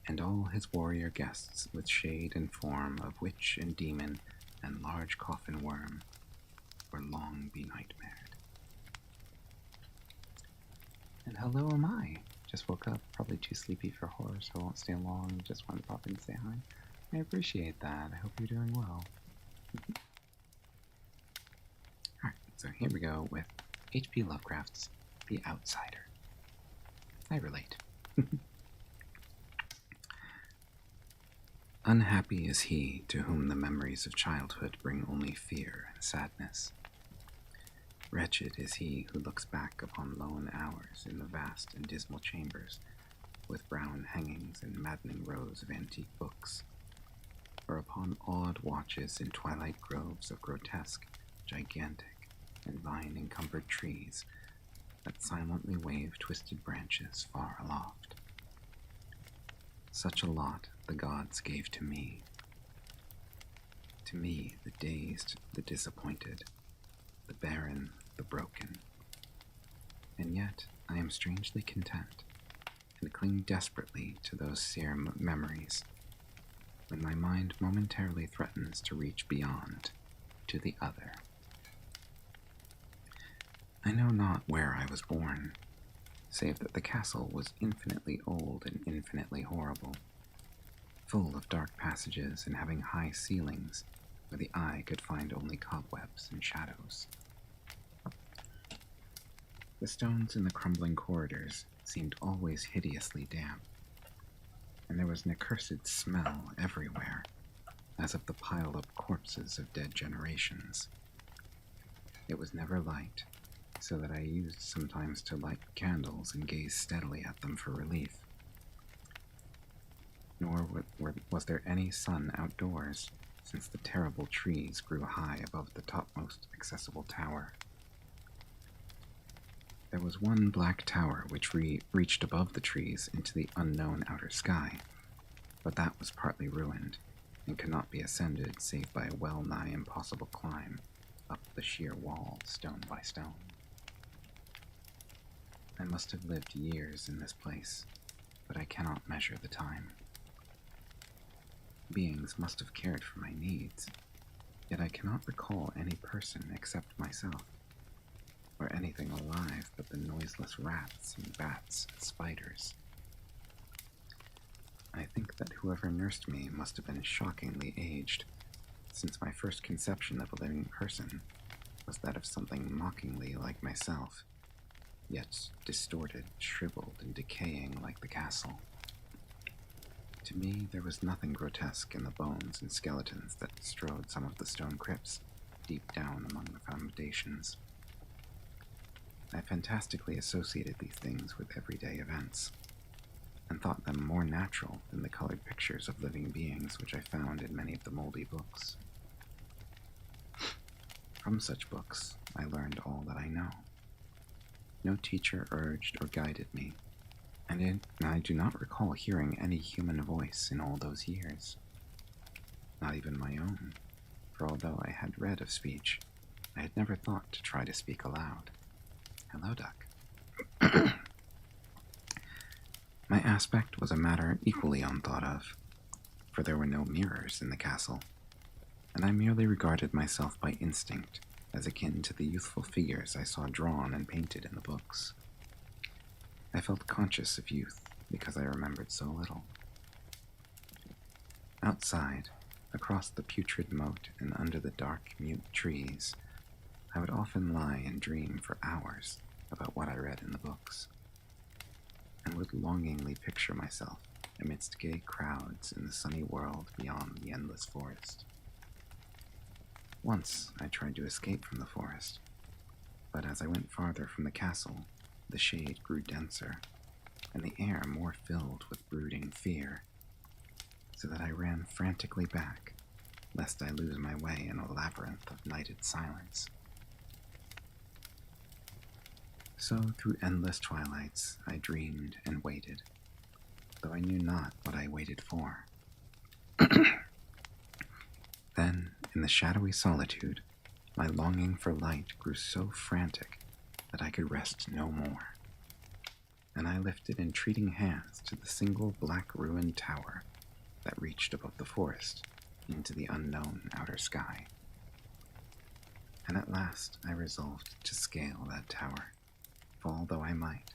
and all his warrior guests, with shade and form of witch and demon and large coffin worm, were long benightmared. And hello am I. Just woke up, probably too sleepy for horror, so I won't stay long. Just wanted to pop in and say hi. I appreciate that. I hope you're doing well. Alright, so here we go with H.P. Lovecraft's The Outsider. I relate. Unhappy is he to whom the memories of childhood bring only fear and sadness. Wretched is he who looks back upon lone hours in the vast and dismal chambers, with brown hangings and maddening rows of antique books, or upon odd watches in twilight groves of grotesque, gigantic, and vine-encumbered trees that silently wave twisted branches far aloft. Such a lot the gods gave to me, the dazed, the disappointed, the barren, the broken. And yet I am strangely content, and cling desperately to those sere memories, when my mind momentarily threatens to reach beyond, to the other. I know not where I was born, save that the castle was infinitely old and infinitely horrible, full of dark passages and having high ceilings where the eye could find only cobwebs and shadows. The stones in the crumbling corridors seemed always hideously damp, and there was an accursed smell everywhere, as of the piled-up corpses of dead generations. It was never light, so that I used sometimes to light candles and gaze steadily at them for relief. Nor was there any sun outdoors, since the terrible trees grew high above the topmost accessible tower. There was one black tower which reached above the trees into the unknown outer sky, but that was partly ruined, and could not be ascended save by a well-nigh impossible climb up the sheer wall, stone by stone. I must have lived years in this place, but I cannot measure the time. Beings must have cared for my needs, yet I cannot recall any person except myself, or anything alive but the noiseless rats and bats and spiders. I think that whoever nursed me must have been shockingly aged, since my first conception of a living person was that of something mockingly like myself, yet distorted, shriveled, and decaying like the castle. To me, there was nothing grotesque in the bones and skeletons that strode some of the stone crypts deep down among the foundations. I fantastically associated these things with everyday events, and thought them more natural than the colored pictures of living beings which I found in many of the moldy books. From such books, I learned all that I know. No teacher urged or guided me, and I do not recall hearing any human voice in all those years. Not even my own, for although I had read of speech, I had never thought to try to speak aloud. Hello, Duck. My aspect was a matter equally unthought of, for there were no mirrors in the castle, and I merely regarded myself by instinct as akin to the youthful figures I saw drawn and painted in the books. I felt conscious of youth because I remembered so little. Outside, across the putrid moat and under the dark, mute trees, I would often lie and dream for hours about what I read in the books, and would longingly picture myself amidst gay crowds in the sunny world beyond the endless forest. Once I tried to escape from the forest, but as I went farther from the castle, the shade grew denser, and the air more filled with brooding fear, so that I ran frantically back, lest I lose my way in a labyrinth of nighted silence. So through endless twilights I dreamed and waited, though I knew not what I waited for. Then, in the shadowy solitude, my longing for light grew so frantic that I could rest no more, and I lifted entreating hands to the single black ruined tower that reached above the forest into the unknown outer sky. And at last I resolved to scale that tower, fall though I might,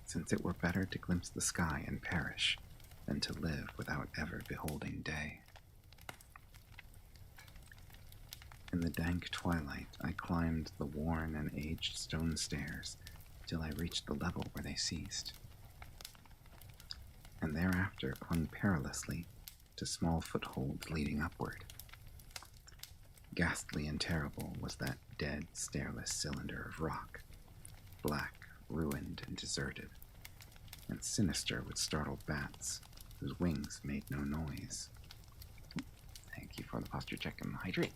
since it were better to glimpse the sky and perish than to live without ever beholding day. In the dank twilight, I climbed the worn and aged stone stairs till I reached the level where they ceased, and thereafter clung perilously to small footholds leading upward. Ghastly and terrible was that dead, stairless cylinder of rock, black, ruined, and deserted, and sinister with startled bats whose wings made no noise. Thank you for the posture check and the hydrate.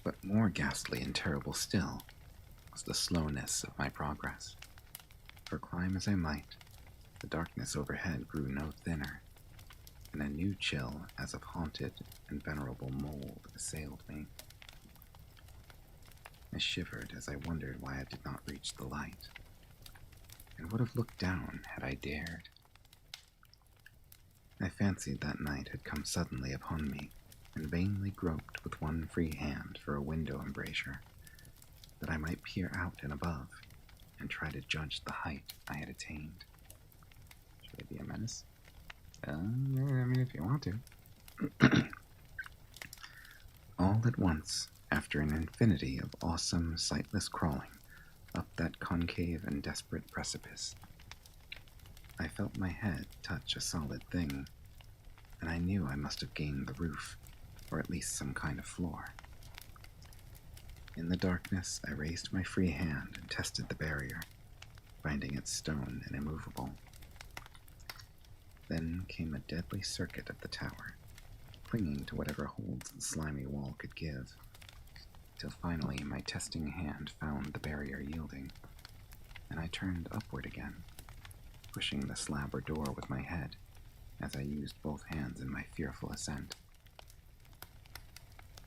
But more ghastly and terrible still was the slowness of my progress. For climb as I might, the darkness overhead grew no thinner, and a new chill as of haunted and venerable mold assailed me. I shivered as I wondered why I did not reach the light, and would have looked down had I dared. I fancied that night had come suddenly upon me, and vainly groped with one free hand for a window embrasure, that I might peer out and above, and try to judge the height I had attained. Should I be a menace? I mean, if you want to. All at once, after an infinity of awesome, sightless crawling up that concave and desperate precipice, I felt my head touch a solid thing, and I knew I must have gained the roof, or at least some kind of floor. In the darkness, I raised my free hand and tested the barrier, finding it stone and immovable. Then came a deadly circuit of the tower, clinging to whatever holds the slimy wall could give, till finally my testing hand found the barrier yielding, and I turned upward again, pushing the slab or door with my head as I used both hands in my fearful ascent.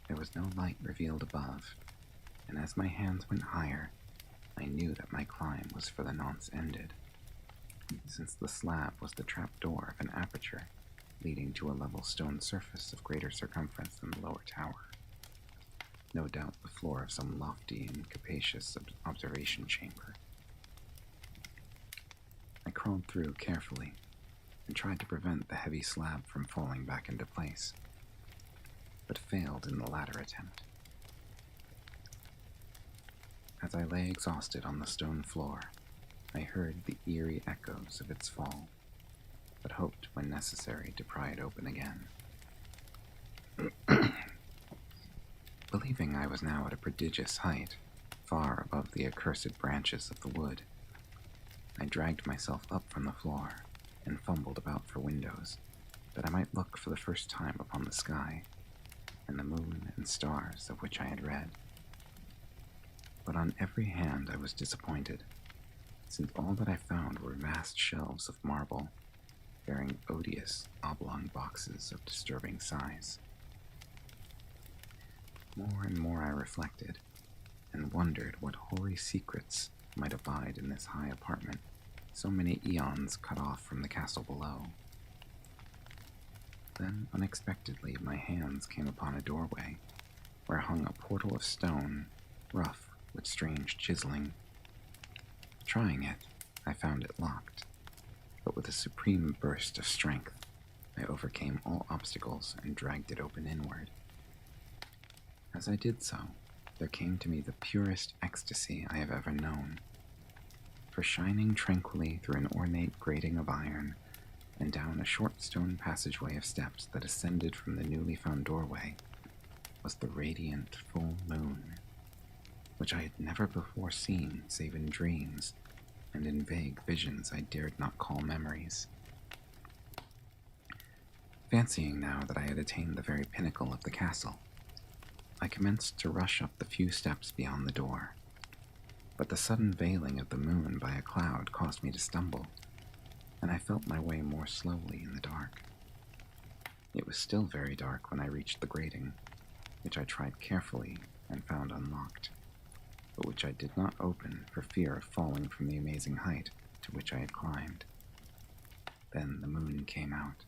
There was no light revealed above, and as my hands went higher, I knew that my climb was for the nonce ended, since the slab was the trap door of an aperture leading to a level stone surface of greater circumference than the lower tower. No doubt the floor of some lofty and capacious observation chamber. I crawled through carefully and tried to prevent the heavy slab from falling back into place, but failed in the latter attempt. As I lay exhausted on the stone floor, I heard the eerie echoes of its fall, but hoped when necessary to pry it open again. Believing I was now at a prodigious height, far above the accursed branches of the wood, I dragged myself up from the floor and fumbled about for windows, that I might look for the first time upon the sky and the moon and stars of which I had read. But on every hand I was disappointed, since all that I found were vast shelves of marble, bearing odious oblong boxes of disturbing size. More and more I reflected, and wondered what hoary secrets might abide in this high apartment, so many eons cut off from the castle below. Then, unexpectedly, my hands came upon a doorway, where hung a portal of stone, rough with strange chiseling. Trying it, I found it locked, but with a supreme burst of strength, I overcame all obstacles and dragged it open inward. As I did so, there came to me the purest ecstasy I have ever known. For shining tranquilly through an ornate grating of iron, and down a short stone passageway of steps that ascended from the newly found doorway, was the radiant full moon, which I had never before seen save in dreams and in vague visions I dared not call memories. Fancying now that I had attained the very pinnacle of the castle, I commenced to rush up the few steps beyond the door, but the sudden veiling of the moon by a cloud caused me to stumble, and I felt my way more slowly in the dark. It was still very dark when I reached the grating, which I tried carefully and found unlocked, but which I did not open for fear of falling from the amazing height to which I had climbed. Then the moon came out.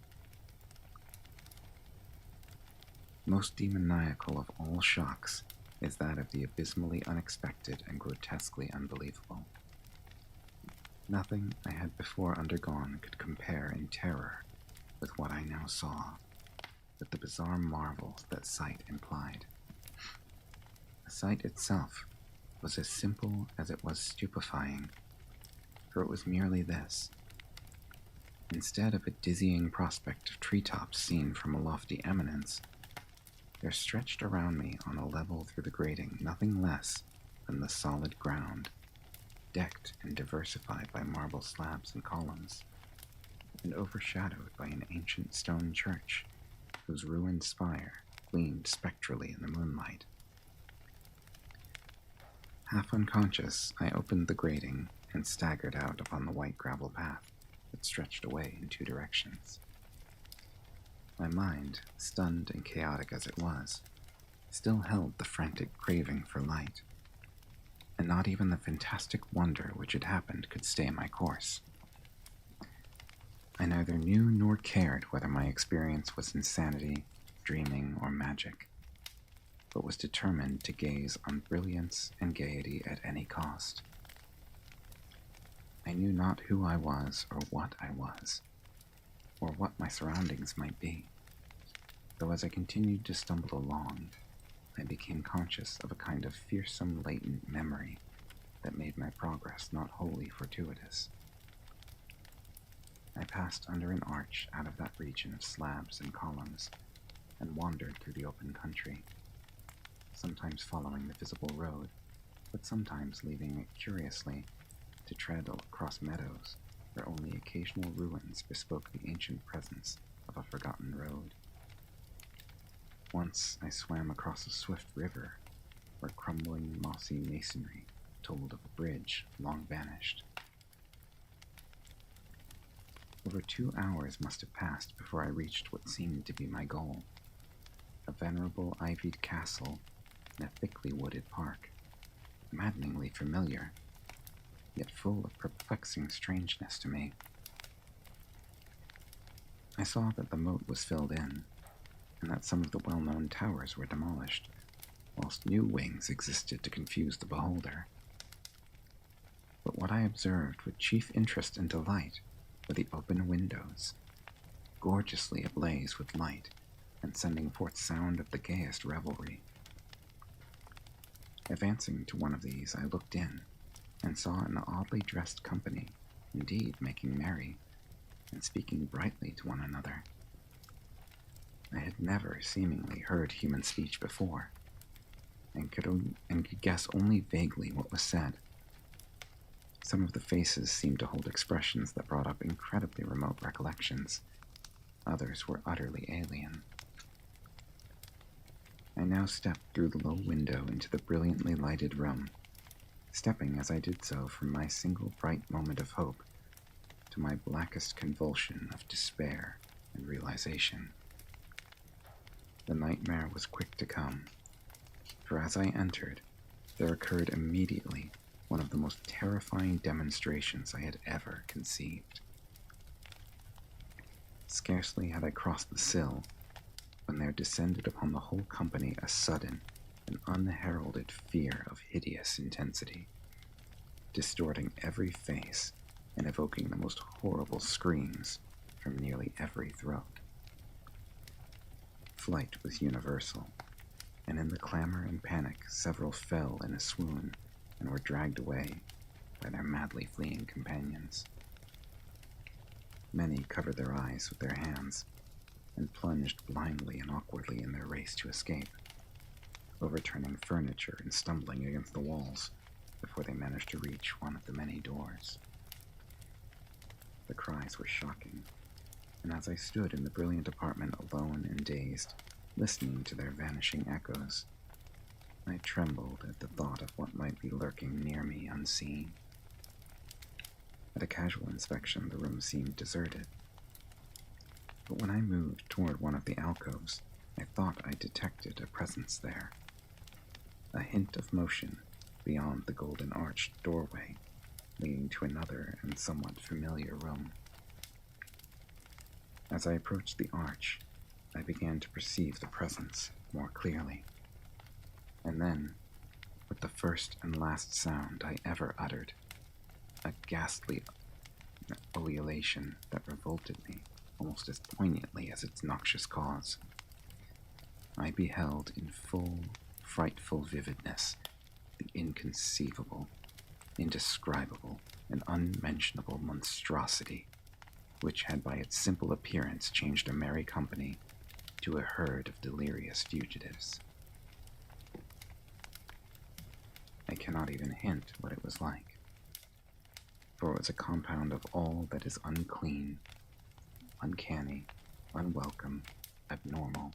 Most demoniacal of all shocks is that of the abysmally unexpected and grotesquely unbelievable. Nothing I had before undergone could compare in terror with what I now saw, with the bizarre marvels that sight implied. The sight itself was as simple as it was stupefying, for it was merely this. Instead of a dizzying prospect of treetops seen from a lofty eminence, there stretched around me on a level through the grating nothing less than the solid ground, decked and diversified by marble slabs and columns, and overshadowed by an ancient stone church, whose ruined spire gleamed spectrally in the moonlight. Half unconscious, I opened the grating and staggered out upon the white gravel path that stretched away in two directions. My mind, stunned and chaotic as it was, still held the frantic craving for light, and not even the fantastic wonder which had happened could stay my course. I neither knew nor cared whether my experience was insanity, dreaming, or magic, but was determined to gaze on brilliance and gaiety at any cost. I knew not who I was or what I was, or what my surroundings might be, though as I continued to stumble along, I became conscious of a kind of fearsome latent memory that made my progress not wholly fortuitous. I passed under an arch out of that region of slabs and columns, and wandered through the open country, sometimes following the visible road, but sometimes leaving it curiously to tread across meadows where only occasional ruins bespoke the ancient presence of a forgotten road. Once I swam across a swift river where crumbling, mossy masonry told of a bridge long vanished. Over 2 hours must have passed before I reached what seemed to be my goal, a venerable ivied castle in a thickly wooded park, maddeningly familiar, yet full of perplexing strangeness to me. I saw that the moat was filled in, and that some of the well-known towers were demolished, whilst new wings existed to confuse the beholder. But what I observed with chief interest and delight were the open windows, gorgeously ablaze with light and sending forth sound of the gayest revelry. Advancing to one of these, I looked in and saw an oddly dressed company, indeed making merry, and speaking brightly to one another. I had never seemingly heard human speech before, and could guess only vaguely what was said. Some of the faces seemed to hold expressions that brought up incredibly remote recollections. Others were utterly alien. I now stepped through the low window into the brilliantly lighted room, stepping as I did so from my single bright moment of hope to my blackest convulsion of despair and realization. The nightmare was quick to come, for as I entered, there occurred immediately one of the most terrifying demonstrations I had ever conceived. Scarcely had I crossed the sill when there descended upon the whole company a sudden and unheralded fear of hideous intensity, distorting every face and evoking the most horrible screams from nearly every throat. Flight was universal, and in the clamor and panic several fell in a swoon and were dragged away by their madly fleeing companions. Many covered their eyes with their hands and plunged blindly and awkwardly in their race to escape. overturning furniture and stumbling against the walls before they managed to reach one of the many doors. The cries were shocking, and as I stood in the brilliant apartment alone and dazed, listening to their vanishing echoes, I trembled at the thought of what might be lurking near me unseen. At a casual inspection, the room seemed deserted. But when I moved toward one of the alcoves, I thought I detected a presence there. A hint of motion beyond the golden arched doorway, leading to another and somewhat familiar room. As I approached the arch, I began to perceive the presence more clearly. And then, with the first and last sound I ever uttered, a ghastly ululation that revolted me almost as poignantly as its noxious cause, I beheld in full, frightful vividness the inconceivable, indescribable, and unmentionable monstrosity which had by its simple appearance changed a merry company to a herd of delirious fugitives. I cannot even hint what it was like, for it was a compound of all that is unclean, uncanny, unwelcome, abnormal,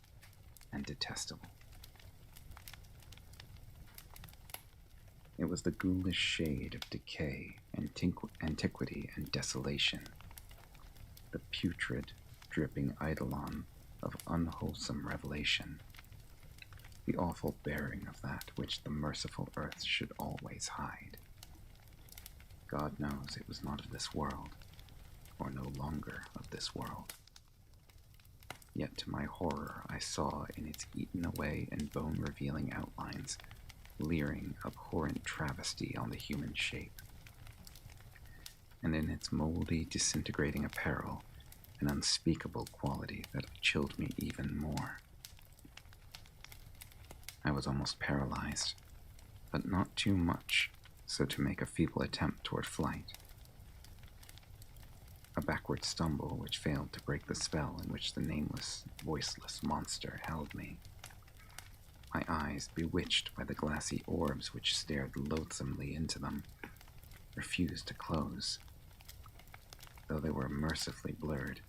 and detestable. It was the ghoulish shade of decay, antiquity, and desolation, the putrid, dripping eidolon of unwholesome revelation, the awful bearing of that which the merciful earth should always hide. God knows it was not of this world, or no longer of this world. Yet to my horror I saw in its eaten away and bone-revealing outlines leering, abhorrent travesty on the human shape, and in its moldy, disintegrating apparel, an unspeakable quality that chilled me even more. I was almost paralyzed, but not too much so to make a feeble attempt toward flight. A backward stumble which failed to break the spell in which the nameless, voiceless monster held me. My eyes, bewitched by the glassy orbs which stared loathsomely into them, refused to close, though they were mercifully blurred,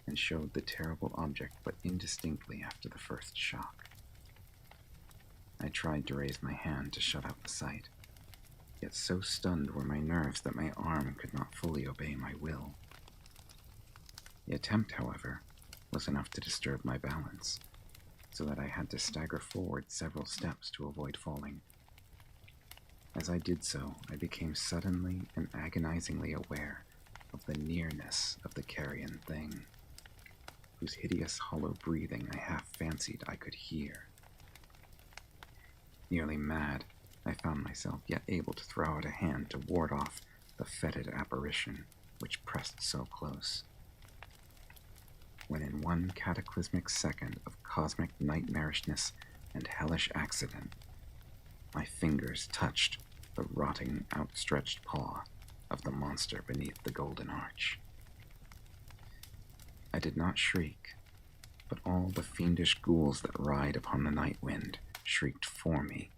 and showed the terrible object but indistinctly after the first shock. I tried to raise my hand to shut out the sight, yet so stunned were my nerves that my arm could not fully obey my will. The attempt, however, was enough to disturb my balance, so that I had to stagger forward several steps to avoid falling. As I did so, I became suddenly and agonizingly aware of the nearness of the carrion thing, whose hideous hollow breathing I half fancied I could hear. Nearly mad, I found myself yet able to throw out a hand to ward off the fetid apparition which pressed so close. When in one cataclysmic second of cosmic nightmarishness and hellish accident, my fingers touched the rotting, outstretched paw of the monster beneath the golden arch. I did not shriek, but all the fiendish ghouls that ride upon the night wind shrieked for me,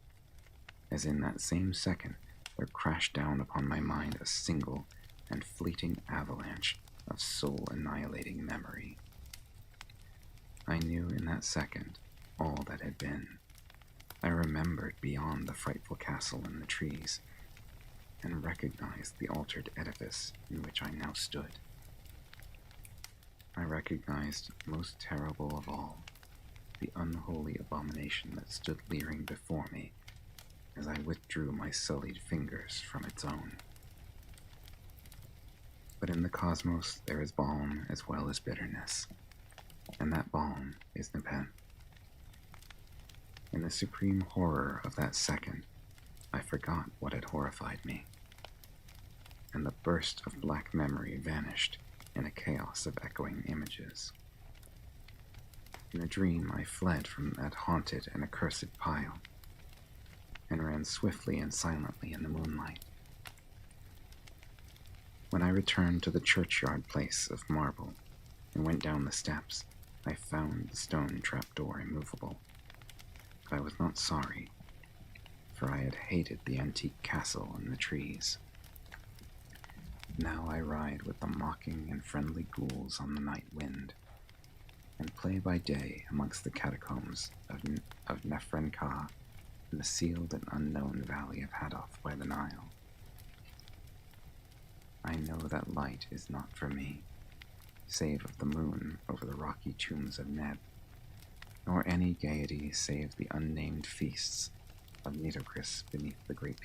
as in that same second there crashed down upon my mind a single and fleeting avalanche of soul-annihilating memory. I knew in that second all that had been. I remembered beyond the frightful castle in the trees, and recognized the altered edifice in which I now stood. I recognized, most terrible of all, the unholy abomination that stood leering before me as I withdrew my sullied fingers from its own. But in the cosmos there is balm as well as bitterness, and that balm is Nepenthe. In the supreme horror of that second, I forgot what had horrified me, and the burst of black memory vanished in a chaos of echoing images. In a dream, I fled from that haunted and accursed pile, and ran swiftly and silently in the moonlight. When I returned to the churchyard place of marble and went down the steps, I found the stone trapdoor immovable. I was not sorry, for I had hated the antique castle and the trees. Now I ride with the mocking and friendly ghouls on the night wind, and play by day amongst the catacombs of Nefren-Ka in the sealed and unknown valley of Hadoth by the Nile. I know that light is not for me, save of the moon over the rocky tombs of Neb, nor any gaiety save the unnamed feasts of Nitocris beneath the Great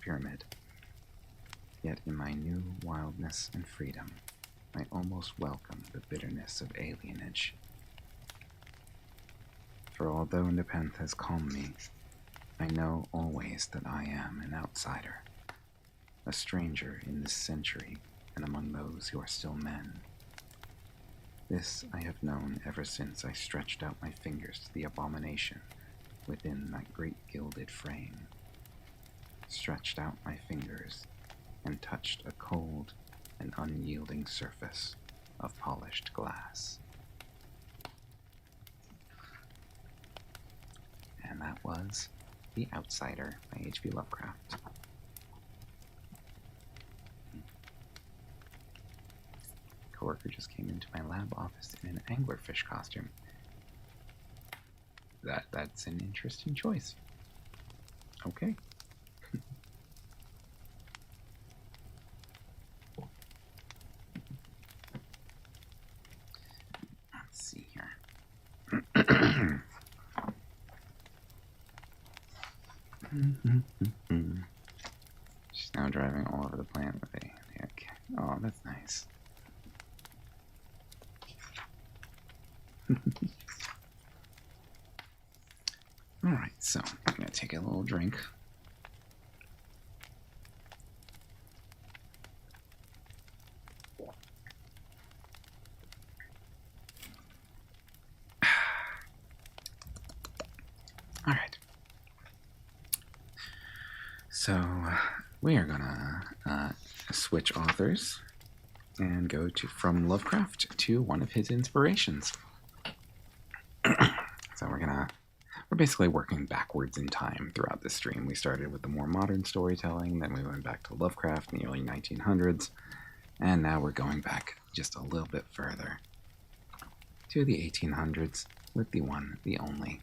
Pyramid. Yet in my new wildness and freedom, I almost welcome the bitterness of alienage. For although Nepenthe has calmed me, I know always that I am an outsider, a stranger in this century and among those who are still men. This I have known ever since I stretched out my fingers to the abomination within that great gilded frame. Stretched out my fingers and touched a cold and unyielding surface of polished glass. And that was The Outsider by H.P. Lovecraft. Coworker just came into my lab office in an anglerfish costume. That's an interesting choice. Okay. Let's see here. She's now driving all over the planet with a cat. Oh, that's nice. Alright, so I'm going to take a little drink. Alright. So we are going to switch authors and go from Lovecraft to one of his inspirations. So we're basically working backwards in time throughout this stream. We started with the more modern storytelling, then we went back to Lovecraft in the early 1900s, and now we're going back just a little bit further to the 1800s with the one, the only,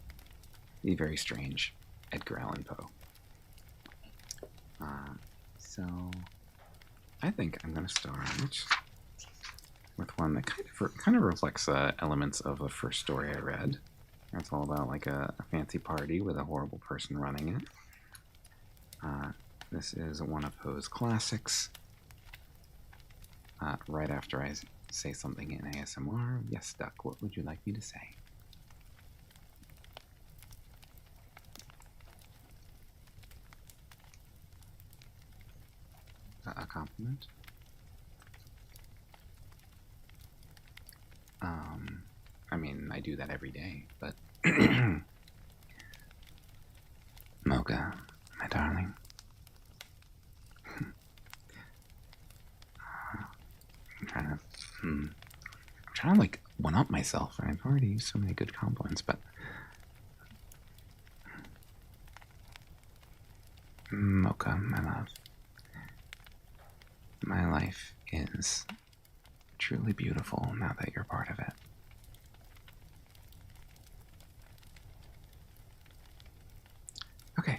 the very strange Edgar Allan Poe. So I think I'm going to start with one that kind of reflects elements of the first story I read. It's all about like a fancy party with a horrible person running it. This is one of Poe's classics. Right after I say something in ASMR, yes, Duck, what would you like me to say? A compliment? I mean, I do that every day, but Mocha, my darling. I'm trying to like one-up myself. I've already used so many good compliments, but Mocha, my love. My life is truly beautiful now that you're part of it. Okay.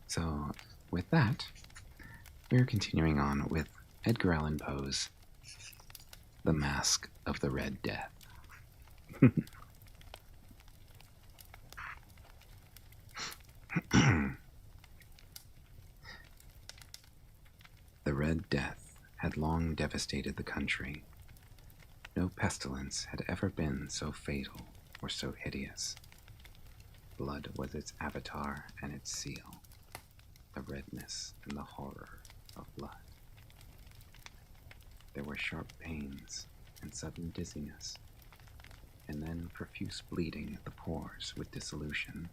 So, with that, we're continuing on with Edgar Allan Poe's The Mask of the Red Death. The Red Death had long devastated the country. No pestilence had ever been so fatal or so hideous. Blood was its avatar and its seal, the redness and the horror of blood. There were sharp pains and sudden dizziness, and then profuse bleeding at the pores with dissolution.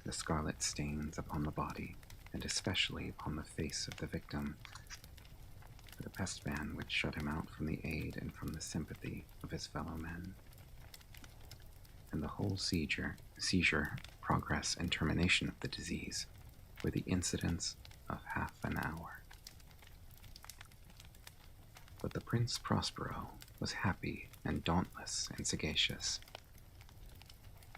The scarlet stains upon the body, and especially upon the face of the victim. The pest ban would shut him out from the aid and from the sympathy of his fellow men. and the whole seizure, progress, and termination of the disease were the incidents of half an hour. But the Prince Prospero was happy and dauntless and sagacious.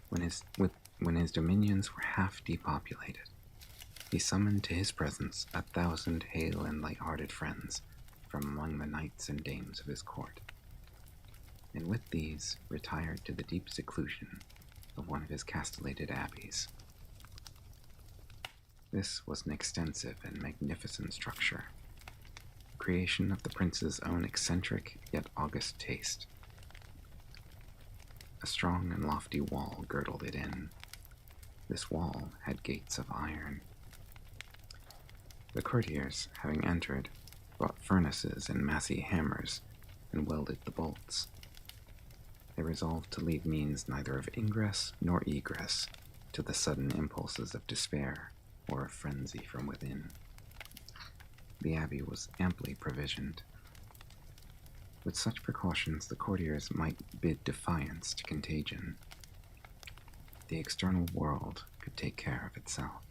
When his dominions were half depopulated, he summoned to his presence 1,000 hale and light-hearted friends from among the knights and dames of his court, and with these retired to the deep seclusion of one of his castellated abbeys. This was an extensive and magnificent structure, a creation of the prince's own eccentric yet august taste. A strong and lofty wall girdled it in. This wall had gates of iron. The courtiers, having entered, brought furnaces and massy hammers and welded the bolts. They resolved to leave means neither of ingress nor egress to the sudden impulses of despair or of frenzy from within. The abbey was amply provisioned. With such precautions, the courtiers might bid defiance to contagion. The external world could take care of itself.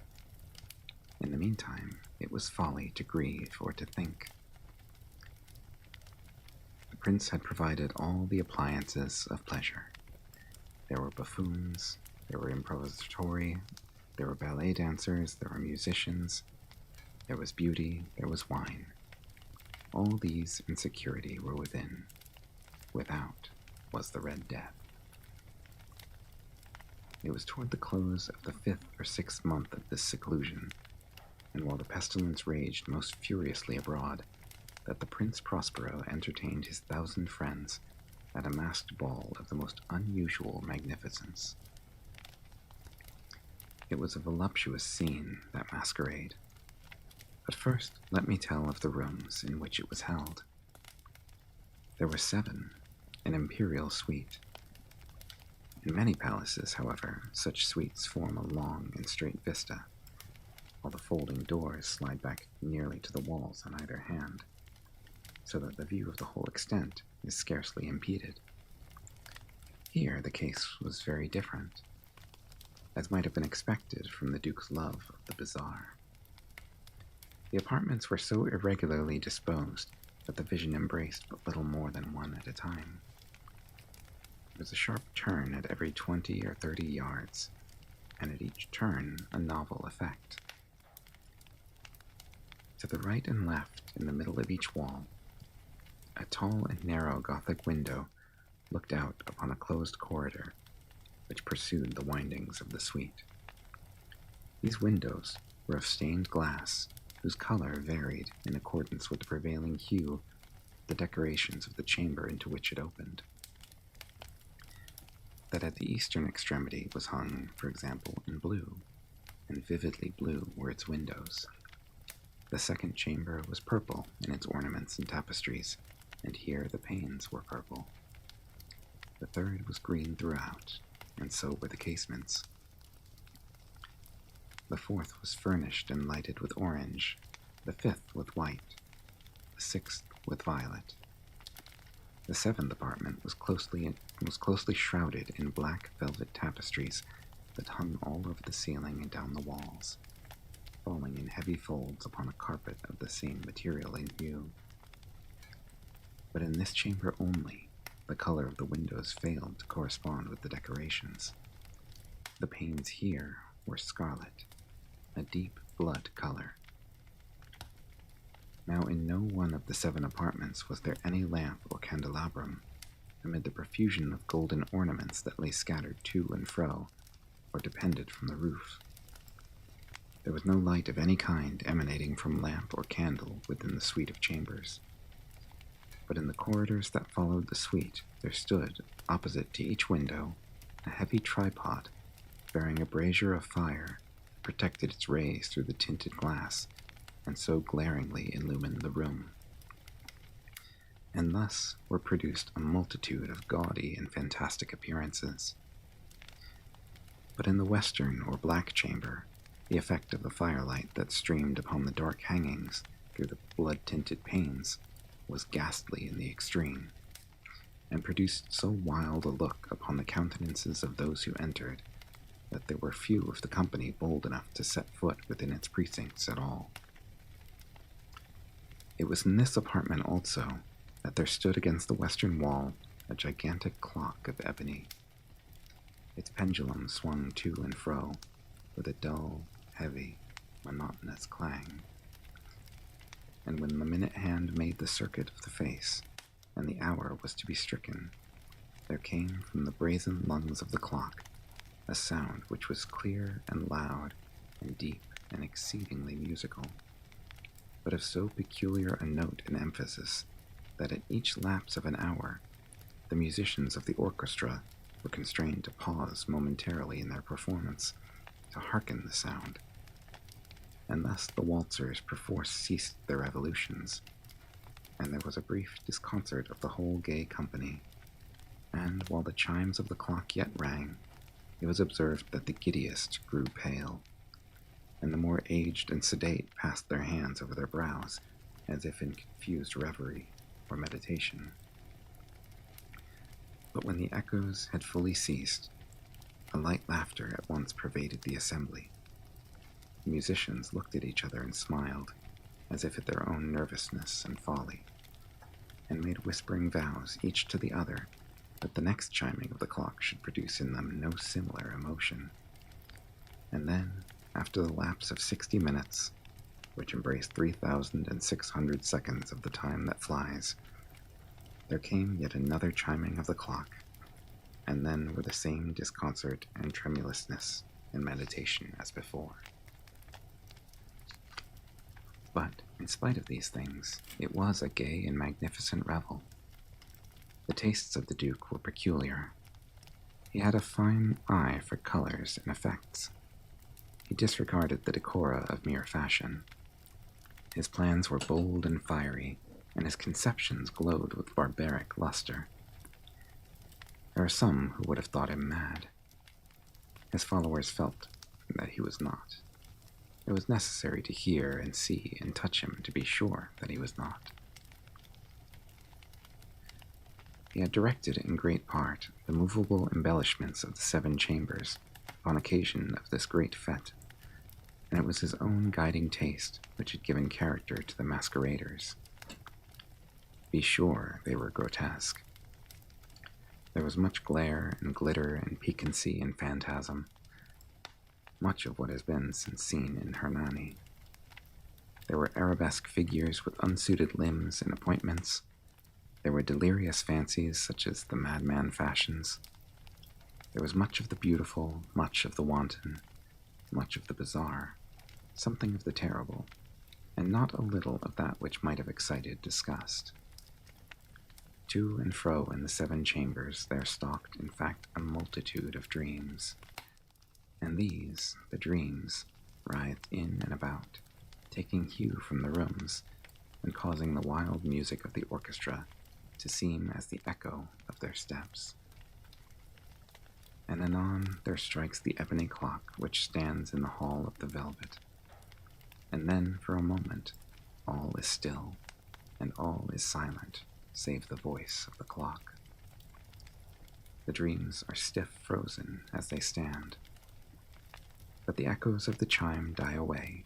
In the meantime, it was folly to grieve or to think. The prince had provided all the appliances of pleasure. There were buffoons, there were improvisatori, there were ballet dancers, there were musicians, there was beauty, there was wine. All these in security were within. Without was the Red Death. It was toward the close of the 5th or 6th month of this seclusion, and while the pestilence raged most furiously abroad, that the Prince Prospero entertained his 1,000 friends at a masked ball of the most unusual magnificence. It was a voluptuous scene, that masquerade. But first, let me tell of the rooms in which it was held. There were 7, an imperial suite. In many palaces, however, such suites form a long and straight vista, while the folding doors slide back nearly to the walls on either hand, so that the view of the whole extent is scarcely impeded. Here the case was very different, as might have been expected from the Duke's love of the bizarre. The apartments were so irregularly disposed that the vision embraced but little more than one at a time. There was a sharp turn at every 20 or 30 yards, and at each turn a novel effect. To the right and left, in the middle of each wall, a tall and narrow Gothic window looked out upon a closed corridor which pursued the windings of the suite. These windows were of stained glass, whose color varied in accordance with the prevailing hue of the decorations of the chamber into which it opened. That at the eastern extremity was hung, for example, in blue, and vividly blue were its windows. The second chamber was purple in its ornaments and tapestries, and here the panes were purple. The third was green throughout, and so were the casements. The fourth was furnished and lighted with orange, the 5th with white, the 6th with violet. The 7th apartment was closely shrouded in black velvet tapestries that hung all over the ceiling and down the walls, falling in heavy folds upon a carpet of the same material and hue. But in this chamber only, the color of the windows failed to correspond with the decorations. The panes here were scarlet, a deep blood color. Now in no one of the 7 apartments was there any lamp or candelabrum, amid the profusion of golden ornaments that lay scattered to and fro, or depended from the roof. There was no light of any kind emanating from lamp or candle within the suite of chambers. But in the corridors that followed the suite, there stood, opposite to each window, a heavy tripod bearing a brazier of fire that protected its rays through the tinted glass and so glaringly illumined the room. And thus were produced a multitude of gaudy and fantastic appearances. But in the western or black chamber, the effect of the firelight that streamed upon the dark hangings through the blood-tinted panes was ghastly in the extreme. and produced so wild a look upon the countenances of those who entered that there were few of the company bold enough to set foot within its precincts at all. It was in this apartment also that there stood against the western wall a gigantic clock of ebony. Its pendulum swung to and fro with a dull, heavy, monotonous clang. And when the minute hand made the circuit of the face, and the hour was to be stricken, there came from the brazen lungs of the clock a sound which was clear and loud and deep and exceedingly musical, but of so peculiar a note and emphasis that at each lapse of an hour the musicians of the orchestra were constrained to pause momentarily in their performance to hearken the sound, and thus the waltzers perforce ceased their revolutions, and there was a brief disconcert of the whole gay company, and while the chimes of the clock yet rang, it was observed that the giddiest grew pale, and the more aged and sedate passed their hands over their brows, as if in confused reverie or meditation. But when the echoes had fully ceased, a light laughter at once pervaded the assembly. The musicians looked at each other and smiled, as if at their own nervousness and folly, and made whispering vows, each to the other, that the next chiming of the clock should produce in them no similar emotion. And then, after the lapse of 60 minutes, which embraced 3,600 seconds of the time that flies, there came yet another chiming of the clock, and then were the same disconcert and tremulousness and meditation as before. But, in spite of these things, it was a gay and magnificent revel. The tastes of the Duke were peculiar. He had a fine eye for colors and effects. He disregarded the decora of mere fashion. His plans were bold and fiery, and his conceptions glowed with barbaric luster. There are some who would have thought him mad. His followers felt that he was not. It was necessary to hear and see and touch him to be sure that he was not. He had directed in great part the movable embellishments of the 7 chambers upon occasion of this great fete, and it was his own guiding taste which had given character to the masqueraders. Be sure they were grotesque. There was much glare and glitter and piquancy and phantasm, much of what has been since seen in Hernani. There were arabesque figures with unsuited limbs and appointments. There were delirious fancies such as the madman fashions. There was much of the beautiful, much of the wanton, much of the bizarre, something of the terrible, and not a little of that which might have excited disgust. To and fro in the 7 chambers there stalked, in fact, a multitude of dreams. And these, the dreams, writhed in and about, taking hue from the rooms, and causing the wild music of the orchestra to seem as the echo of their steps. And anon there strikes the ebony clock which stands in the hall of the velvet. And then, for a moment, all is still, and all is silent, save the voice of the clock. The dreams are stiff frozen as they stand, but the echoes of the chime die away.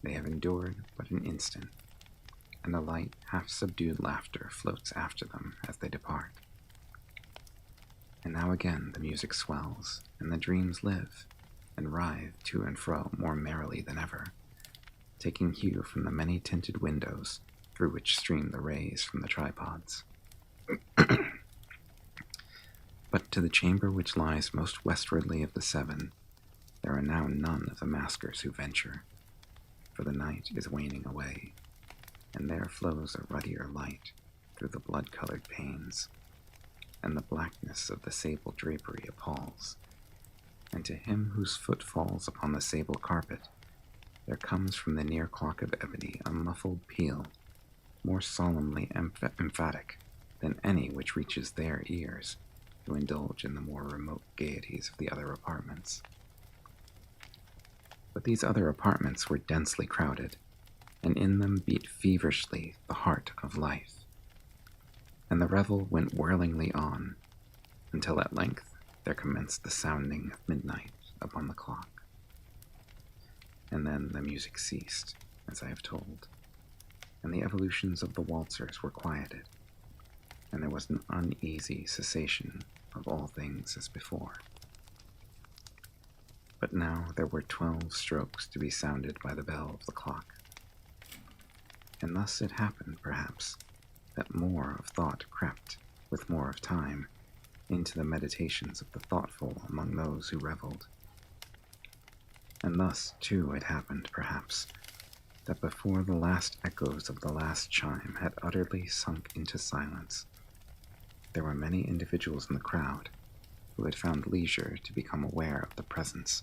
They have endured but an instant, and a light, half-subdued laughter floats after them as they depart. And now again the music swells, and the dreams live, and writhe to and fro more merrily than ever, taking hue from the many-tinted windows through which stream the rays from the tripods. But to the chamber which lies most westwardly of the 7, there are now none of the maskers who venture, for the night is waning away, and there flows a ruddier light through the blood-colored panes, and the blackness of the sable drapery appalls, and to him whose foot falls upon the sable carpet, there comes from the near clock of ebony a muffled peal, more solemnly emphatic than any which reaches their ears, who indulge in the more remote gaieties of the other apartments. But these other apartments were densely crowded, and in them beat feverishly the heart of life. and the revel went whirlingly on, until at length there commenced the sounding of midnight upon the clock. And then the music ceased, as I have told, and the evolutions of the waltzers were quieted, and there was an uneasy cessation of all things as before. But now there were 12 strokes to be sounded by the bell of the clock, and thus it happened, perhaps, that more of thought crept, with more of time, into the meditations of the thoughtful among those who reveled. And thus, too, it happened, perhaps, that before the last echoes of the last chime had utterly sunk into silence, there were many individuals in the crowd who had found leisure to become aware of the presence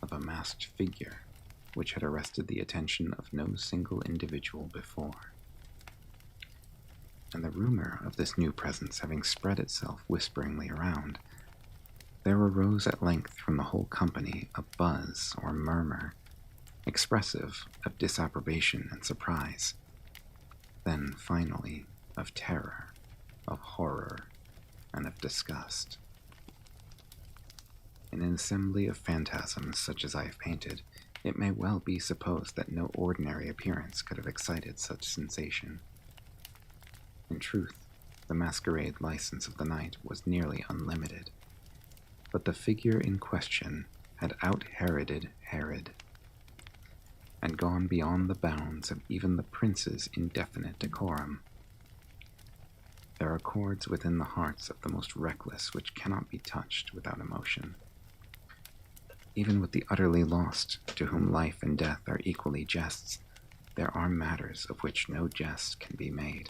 of a masked figure which had arrested the attention of no single individual before. And the rumor of this new presence having spread itself whisperingly around, there arose at length from the whole company a buzz or murmur, expressive of disapprobation and surprise, then finally of terror, of horror, and of disgust. In an assembly of phantasms such as I have painted, it may well be supposed that no ordinary appearance could have excited such sensation. In truth, the masquerade license of the night was nearly unlimited, but the figure in question had out-Heroded Herod, and gone beyond the bounds of even the prince's indefinite decorum. There are chords within the hearts of the most reckless which cannot be touched without emotion. Even with the utterly lost, to whom life and death are equally jests, there are matters of which no jest can be made.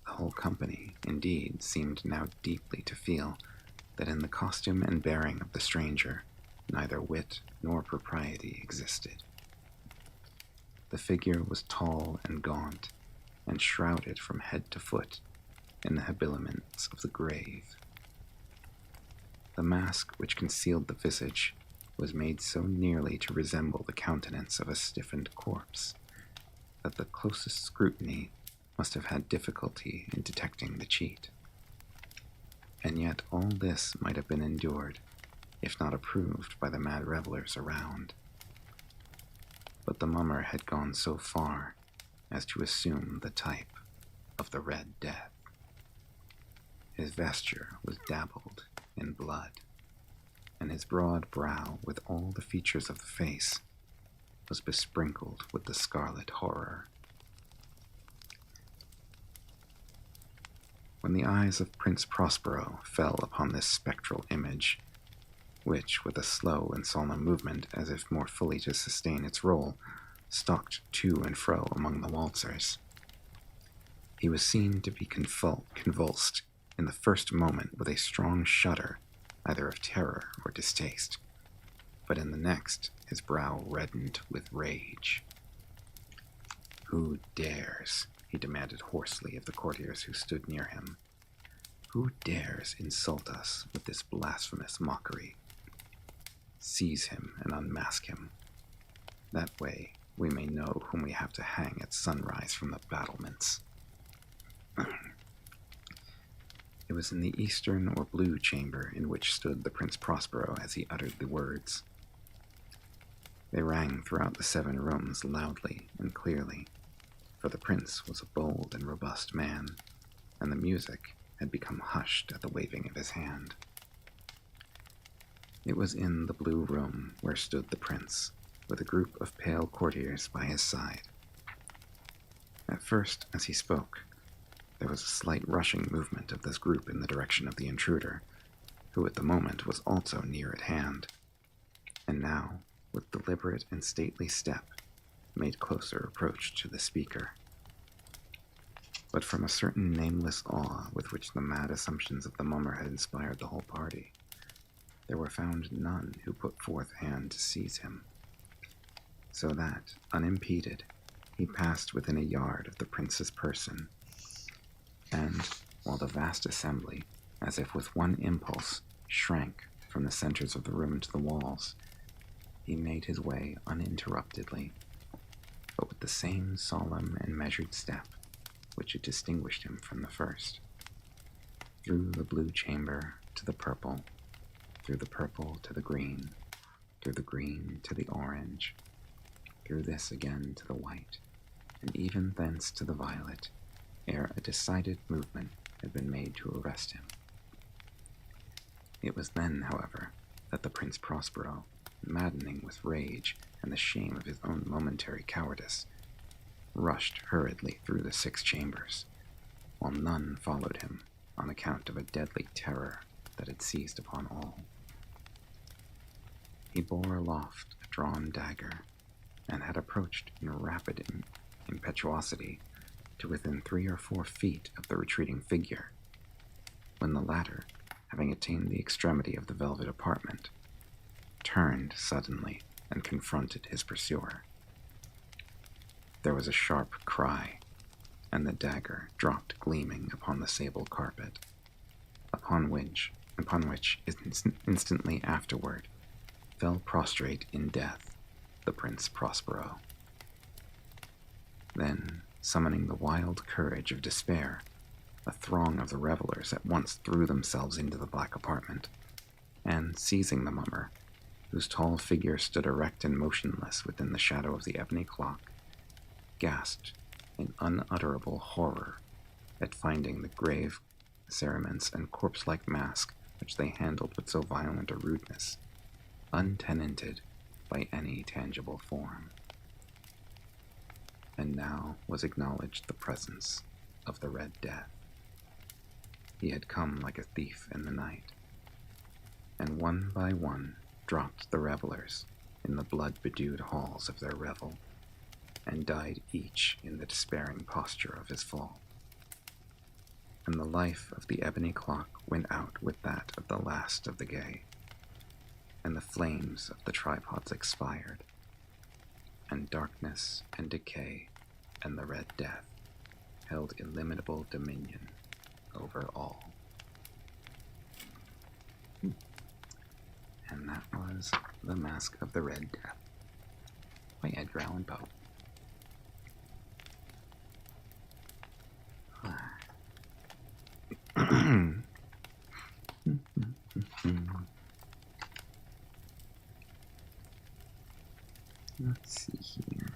The whole company, indeed, seemed now deeply to feel that in the costume and bearing of the stranger neither wit nor propriety existed. The figure was tall and gaunt, and shrouded from head to foot in the habiliments of the grave. The mask which concealed the visage was made so nearly to resemble the countenance of a stiffened corpse that the closest scrutiny must have had difficulty in detecting the cheat. And yet all this might have been endured, if not approved by the mad revelers around. But the mummer had gone so far as to assume the type of the Red Death. His vesture was dabbled in blood, and his broad brow, with all the features of the face, was besprinkled with the scarlet horror. When the eyes of Prince Prospero fell upon this spectral image, which, with a slow and solemn movement, as if more fully to sustain its role, stalked to and fro among the waltzers, he was seen to be convulsed in the first moment with a strong shudder, either of terror or distaste, but in the next his brow reddened with rage. "Who dares," he demanded hoarsely of the courtiers who stood near him, "who dares insult us with this blasphemous mockery? Seize him and unmask him. That way we may know whom we have to hang at sunrise from the battlements." It was in the eastern or blue chamber in which stood the Prince Prospero as he uttered the words. They rang throughout the 7 rooms loudly and clearly, for the prince was a bold and robust man, and the music had become hushed at the waving of his hand. It was in the blue room where stood the prince, with a group of pale courtiers by his side. At first, as he spoke, there was a slight rushing movement of this group in the direction of the intruder, who at the moment was also near at hand, and now, with deliberate and stately step, made closer approach to the speaker. But from a certain nameless awe with which the mad assumptions of the mummer had inspired the whole party, there were found none who put forth hand to seize him, so that, unimpeded, he passed within a yard of the prince's person, and, while the vast assembly, as if with one impulse, shrank from the centers of the room to the walls, he made his way uninterruptedly, but with the same solemn and measured step which had distinguished him from the first. Through the blue chamber to the purple, through the purple to the green, through the green to the orange, through this again to the white, and even thence to the violet, ere a decided movement had been made to arrest him. It was then, however, that the Prince Prospero, maddening with rage and the shame of his own momentary cowardice, rushed hurriedly through the 6 chambers, while none followed him on account of a deadly terror that had seized upon all. He bore aloft a drawn dagger, and had approached in rapid impetuosity to within 3 or 4 feet of the retreating figure, when the latter, having attained the extremity of the velvet apartment, turned suddenly and confronted his pursuer. There was a sharp cry, and the dagger dropped gleaming upon the sable carpet, upon which instantly afterward fell prostrate in death the Prince Prospero. Then, summoning the wild courage of despair, a throng of the revelers at once threw themselves into the black apartment, and, seizing the mummer, whose tall figure stood erect and motionless within the shadow of the ebony clock, gasped in unutterable horror at finding the grave cerements and corpse-like mask which they handled with so violent a rudeness, untenanted by any tangible form. And now was acknowledged the presence of the Red Death. He had come like a thief in the night, and one by one dropped the revelers in the blood-bedewed halls of their revel, and died each in the despairing posture of his fall. And the life of the ebony clock went out with that of the last of the gay, and the flames of the tripods expired, and darkness and decay and the Red Death held illimitable dominion over all. And that was The Mask of the Red Death by Edgar Allan Poe. Let's see here.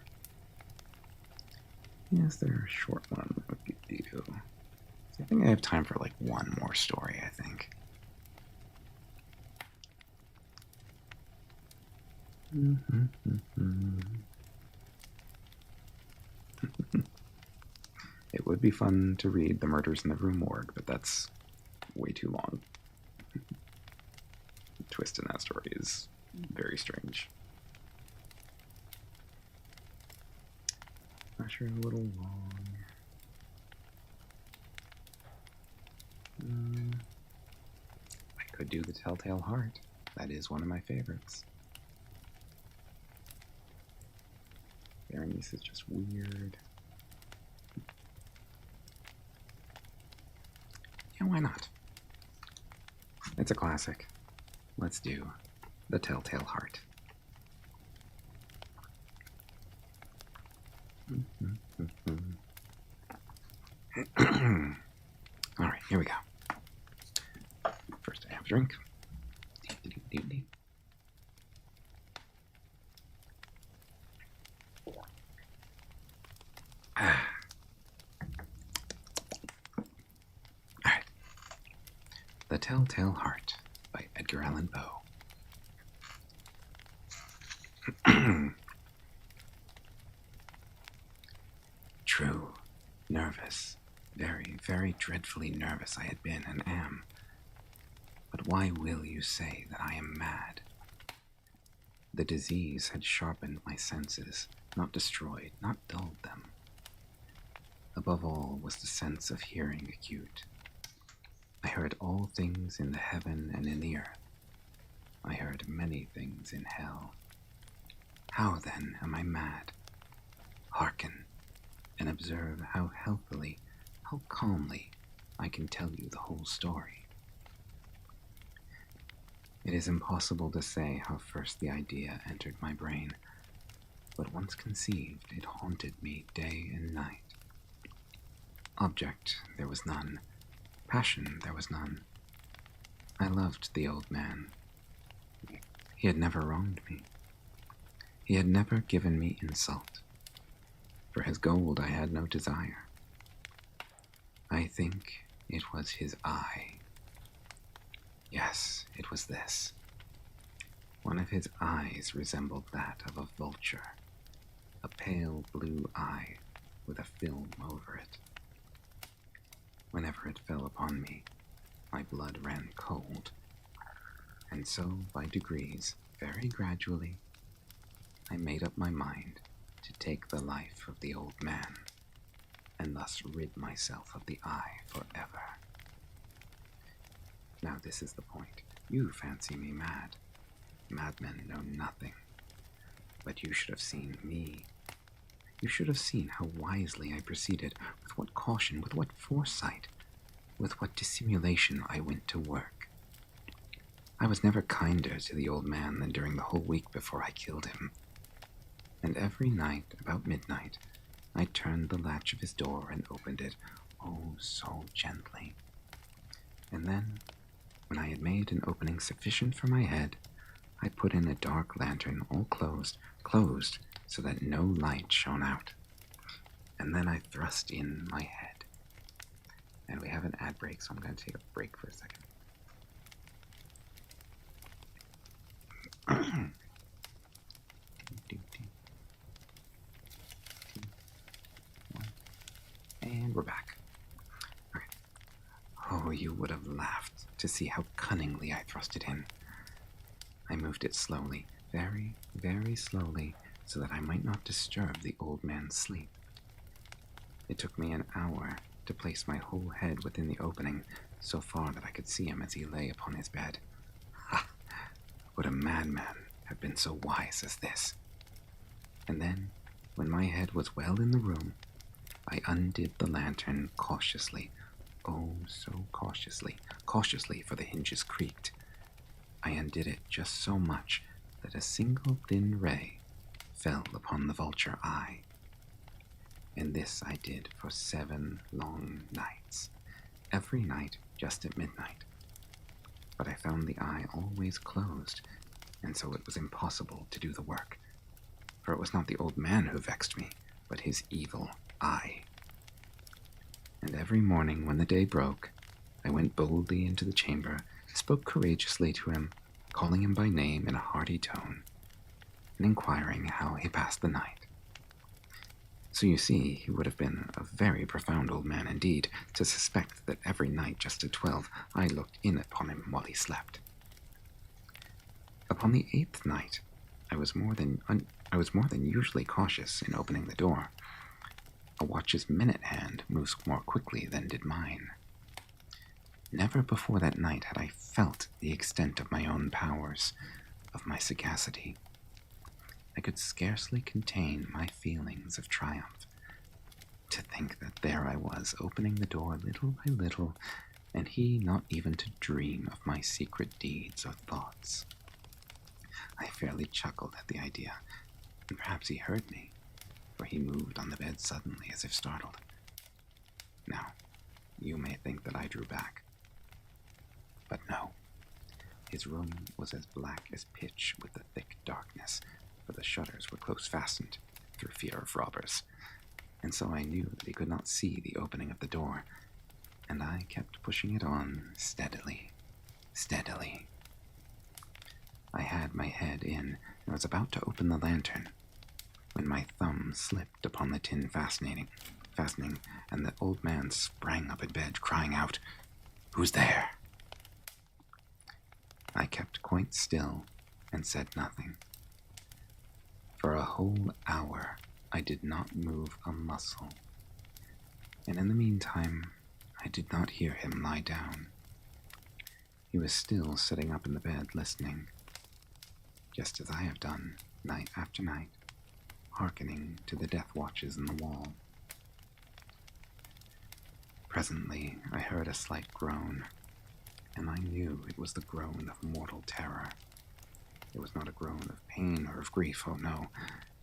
Is there a short one that we could do? I think I have time for like one more story, I think. It would be fun to read The Murders in the Rue Morgue, but that's way too long. The twist in that story is very strange. Not sure, a little long. I could do The Telltale Heart. That is one of my favorites. Berenice is just weird. Yeah, why not? It's a classic. Let's do The Telltale Heart. Alright, here we go. First I have a drink. Alright. The Telltale Heart by Edgar Allan Poe. True, nervous, very, very dreadfully nervous I had been and am. But why will you say that I am mad? The disease had sharpened my senses, not destroyed, not dulled them. Above all was the sense of hearing acute. I heard all things in the heaven and in the earth. I heard many things in hell. How then am I mad? Hearken, and observe how healthily, how calmly I can tell you the whole story. It is impossible to say how first the idea entered my brain, but once conceived, it haunted me day and night. Object there was none. Passion there was none. I loved the old man. He had never wronged me. He had never given me insult. For his gold I had no desire. I think it was his eye. Yes, it was this. One of his eyes resembled that of a vulture, a pale blue eye with a film over it. Whenever it fell upon me, my blood ran cold, and so, by degrees, very gradually, I made up my mind to take the life of the old man, and thus rid myself of the eye forever. Now this is the point. You fancy me mad. Madmen know nothing. But you should have seen me. You should have seen how wisely I proceeded, with what caution, with what foresight, with what dissimulation I went to work. I was never kinder to the old man than during the whole week before I killed him. And every night, about midnight, I turned the latch of his door and opened it, oh, so gently. And then, when I had made an opening sufficient for my head, I put in a dark lantern, all closed, so that no light shone out. And then I thrust in my head. And we have an ad break, so I'm going to take a break for a second. And we're back. Okay. Oh, you would have laughed to see how cunningly I thrust it in. I moved it slowly, very, very slowly, so that I might not disturb the old man's sleep. It took me an hour to place my whole head within the opening, so far that I could see him as he lay upon his bed. Ha! Would a madman have been so wise as this? And then, when my head was well in the room, I undid the lantern cautiously, oh, so cautiously, for the hinges creaked. I undid it just so much that a single thin ray fell upon the vulture eye. And this I did for 7 long nights, every night just at midnight. But I found the eye always closed, and so it was impossible to do the work. For it was not the old man who vexed me, but his evil eye. And every morning when the day broke, I went boldly into the chamber, spoke courageously to him, calling him by name in a hearty tone, and inquiring how he passed the night. So you see, he would have been a very profound old man indeed to suspect that every night just at 12 I looked in upon him while he slept. Upon the 8th night, I was more than usually cautious in opening the door. A watch's minute hand moves more quickly than did mine. Never before that night had I felt the extent of my own powers, of my sagacity. I could scarcely contain my feelings of triumph. To think that there I was, opening the door little by little, and he not even to dream of my secret deeds or thoughts. I fairly chuckled at the idea, and perhaps he heard me, for he moved on the bed suddenly as if startled. Now, you may think that I drew back, but no. His room was as black as pitch with the thick darkness, for the shutters were close fastened, through fear of robbers, and so I knew that he could not see the opening of the door, and I kept pushing it on steadily, steadily. I had my head in and was about to open the lantern, when my thumb slipped upon the tin fastening, and the old man sprang up in bed, crying out, "Who's there?" I kept quite still and said nothing. For a whole hour I did not move a muscle, and in the meantime I did not hear him lie down. He was still sitting up in the bed listening, just as I have done night after night, hearkening to the death watches in the wall. Presently I heard a slight groan, and I knew it was the groan of mortal terror. It was not a groan of pain or of grief, oh no.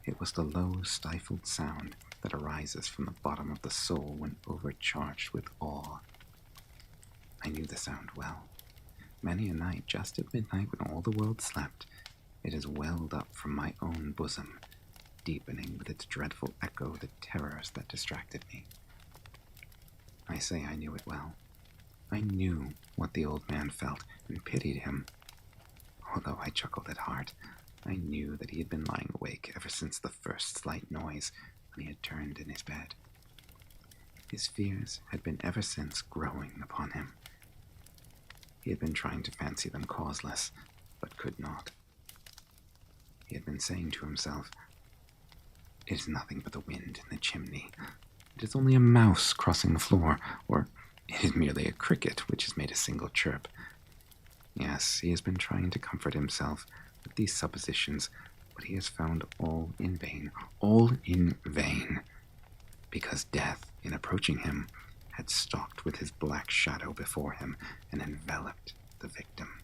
It was the low, stifled sound that arises from the bottom of the soul when overcharged with awe. I knew the sound well. Many a night, just at midnight when all the world slept, it has welled up from my own bosom, deepening with its dreadful echo the terrors that distracted me. I say I knew it well. I knew what the old man felt and pitied him. Although I chuckled at heart, I knew that he had been lying awake ever since the first slight noise when he had turned in his bed. His fears had been ever since growing upon him. He had been trying to fancy them causeless, but could not. He had been saying to himself, "It is nothing but the wind in the chimney. It is only a mouse crossing the floor, or it is merely a cricket which has made a single chirp." Yes, he has been trying to comfort himself with these suppositions, but he has found all in vain, because death, in approaching him, had stalked with his black shadow before him and enveloped the victim.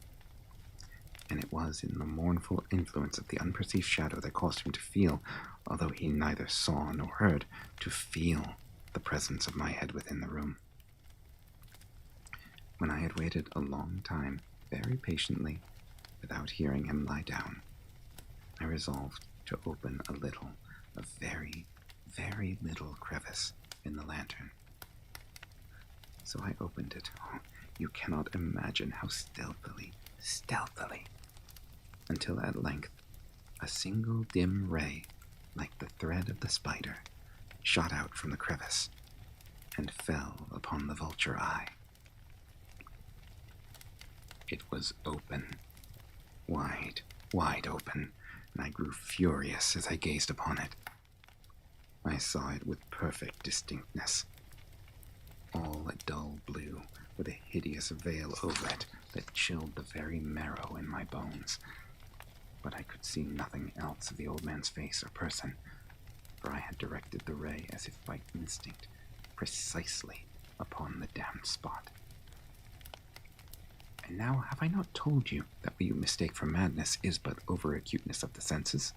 And it was in the mournful influence of the unperceived shadow that caused him to feel, although he neither saw nor heard, to feel the presence of my head within the room. When I had waited a long time, very patiently, without hearing him lie down, I resolved to open a very, very little crevice in the lantern. So I opened it. Oh, you cannot imagine how stealthily, until at length a single dim ray, like the thread of the spider, shot out from the crevice and fell upon the vulture eye. It was open, wide open, and I grew furious as I gazed upon it. I saw it with perfect distinctness, all a dull blue, with a hideous veil over it that chilled the very marrow in my bones. But I could see nothing else of the old man's face or person, for I had directed the ray as if by instinct, precisely upon the damned spot. And now have I not told you that what you mistake for madness is but over-acuteness of the senses?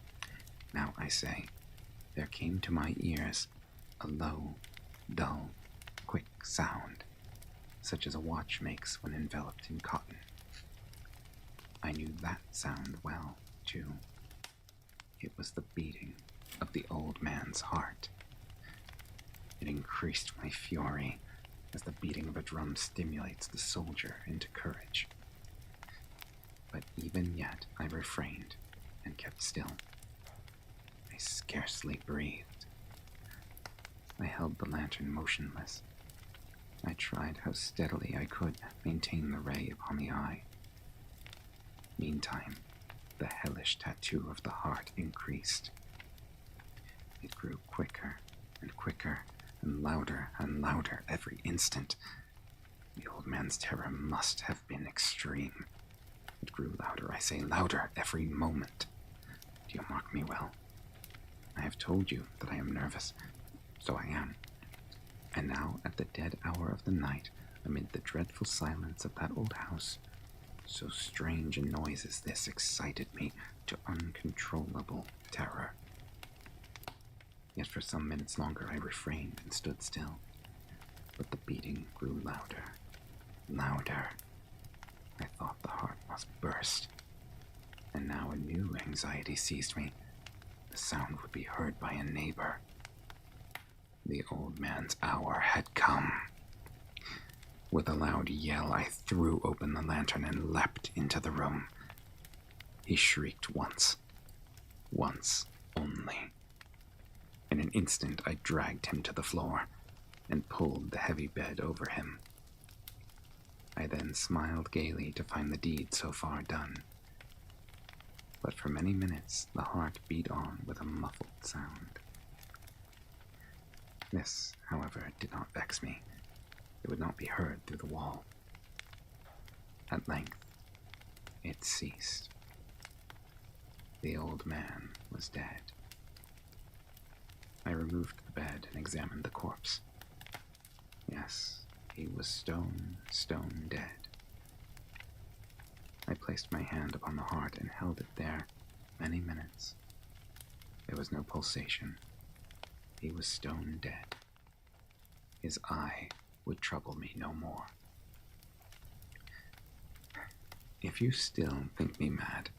Now I say, there came to my ears a low, dull, quick sound, such as a watch makes when enveloped in cotton. I knew that sound well, too. It was the beating of the old man's heart. It increased my fury, as the beating of a drum stimulates the soldier into courage. But even yet I refrained and kept still. I scarcely breathed. I held the lantern motionless. I tried how steadily I could maintain the ray upon the eye. Meantime, the hellish tattoo of the heart increased. It grew quicker and quicker, and louder every instant. The old man's terror must have been extreme. It grew louder, I say louder, every moment. Do you mark me well? I have told you that I am nervous. So I am. And now, at the dead hour of the night, amid the dreadful silence of that old house, so strange a noise as this excited me to uncontrollable terror. Yet for some minutes longer I refrained and stood still. But the beating grew louder. I thought the heart must burst. And now a new anxiety seized me. The sound would be heard by a neighbor. The old man's hour had come. With a loud yell, I threw open the lantern and leapt into the room. He shrieked once only. In an instant, I dragged him to the floor and pulled the heavy bed over him. I then smiled gaily to find the deed so far done. But for many minutes, the heart beat on with a muffled sound. This, however, did not vex me. It would not be heard through the wall. At length, it ceased. The old man was dead. I removed the bed and examined the corpse. Yes, he was stone dead. I placed my hand upon the heart and held it there many minutes. There was no pulsation. He was stone dead. His eye would trouble me no more. If you still think me mad,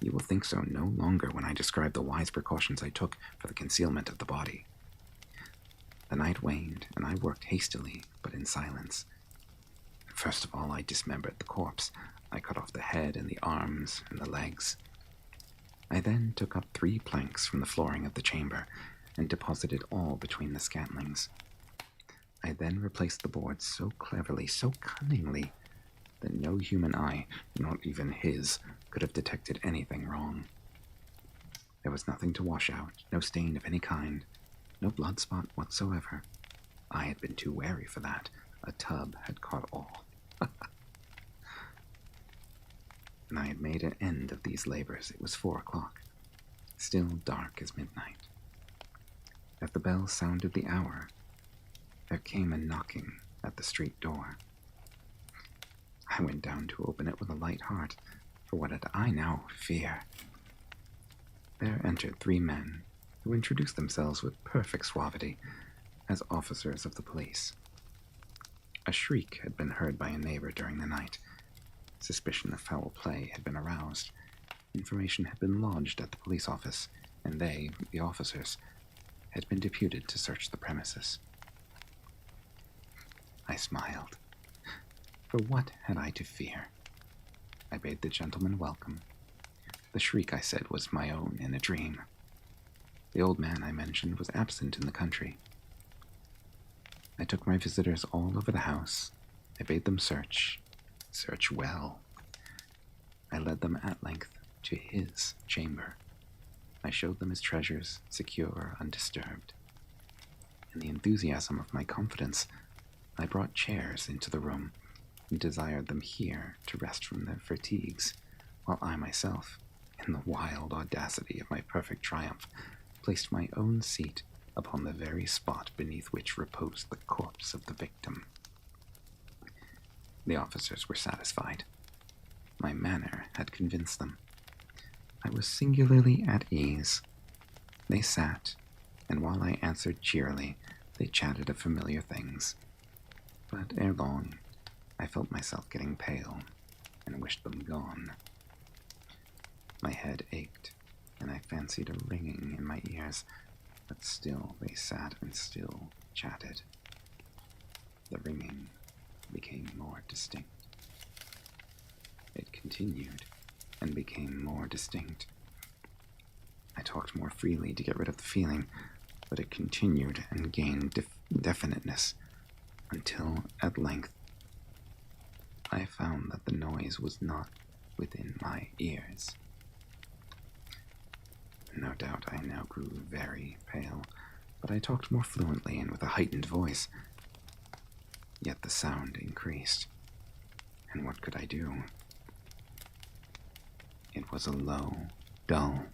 you will think so no longer when I describe the wise precautions I took for the concealment of the body. The night waned, and I worked hastily, but in silence. First of all, I dismembered the corpse. I cut off the head and the arms and the legs. I then took up 3 planks from the flooring of the chamber and deposited all between the scantlings. I then replaced the boards so cleverly, so cunningly, that no human eye, not even his, could have detected anything wrong. There was nothing to wash out, no stain of any kind, no blood spot whatsoever. I had been too wary for that. A tub had caught all. And I had made an end of these labors. It was 4 o'clock, still dark as midnight. As the bell sounded the hour, there came a knocking at the street door. I went down to open it with a light heart, for what had I now fear? There entered 3 men, who introduced themselves with perfect suavity as officers of the police. A shriek had been heard by a neighbor during the night. Suspicion of foul play had been aroused. Information had been lodged at the police office, and they, the officers, had been deputed to search the premises. I smiled. For what had I to fear? I bade the gentleman welcome. The shriek, I said, was my own in a dream. The old man I mentioned was absent in the country. I took my visitors all over the house. I bade them search well. I led them at length to his chamber. I showed them his treasures, secure, undisturbed. In the enthusiasm of my confidence, I brought chairs into the room and desired them here to rest from their fatigues, while I myself, in the wild audacity of my perfect triumph, placed my own seat upon the very spot beneath which reposed the corpse of the victim. The officers were satisfied. My manner had convinced them. I was singularly at ease. They sat, and while I answered cheerily, they chatted of familiar things. But ere long, I felt myself getting pale, and wished them gone. My head ached, and I fancied a ringing in my ears, but still they sat and still chatted. The ringing became more distinct. It continued and became more distinct. I talked more freely to get rid of the feeling, but it continued and gained definiteness until, at length, I found that the noise was not within my ears. No doubt I now grew very pale, but I talked more fluently and with a heightened voice. Yet the sound increased, and what could I do? It was a low, dull,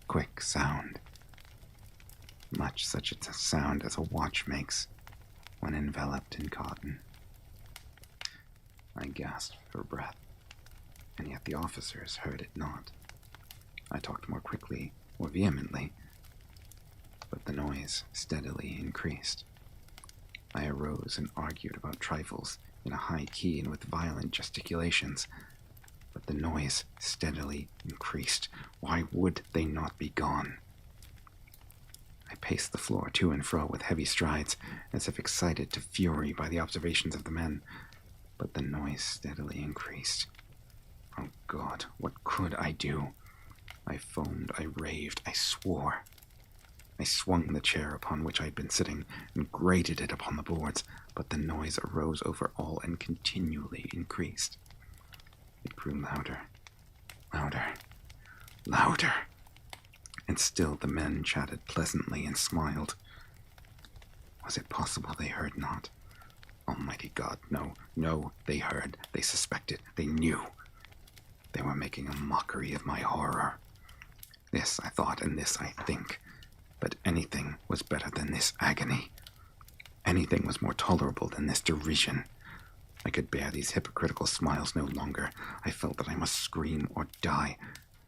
quick sound, much such a sound as a watch makes when enveloped in cotton. I gasped for breath, and yet the officers heard it not. I talked more quickly, more vehemently, but the noise steadily increased. I arose and argued about trifles in a high key and with violent gesticulations, but the noise steadily increased. Why would they not be gone? I paced the floor to and fro with heavy strides, as if excited to fury by the observations of the men, but the noise steadily increased. Oh God, what could I do? I foamed, I raved, I swore. I swung the chair upon which I had been sitting and grated it upon the boards, but the noise arose over all and continually increased. It grew louder, louder, louder, and still the men chatted pleasantly and smiled. Was it possible they heard not? Almighty God, no, they heard, they suspected, they knew. They were making a mockery of my horror. This I thought, and this I think. But anything was better than this agony. Anything was more tolerable than this derision. I could bear these hypocritical smiles no longer. I felt that I must scream or die.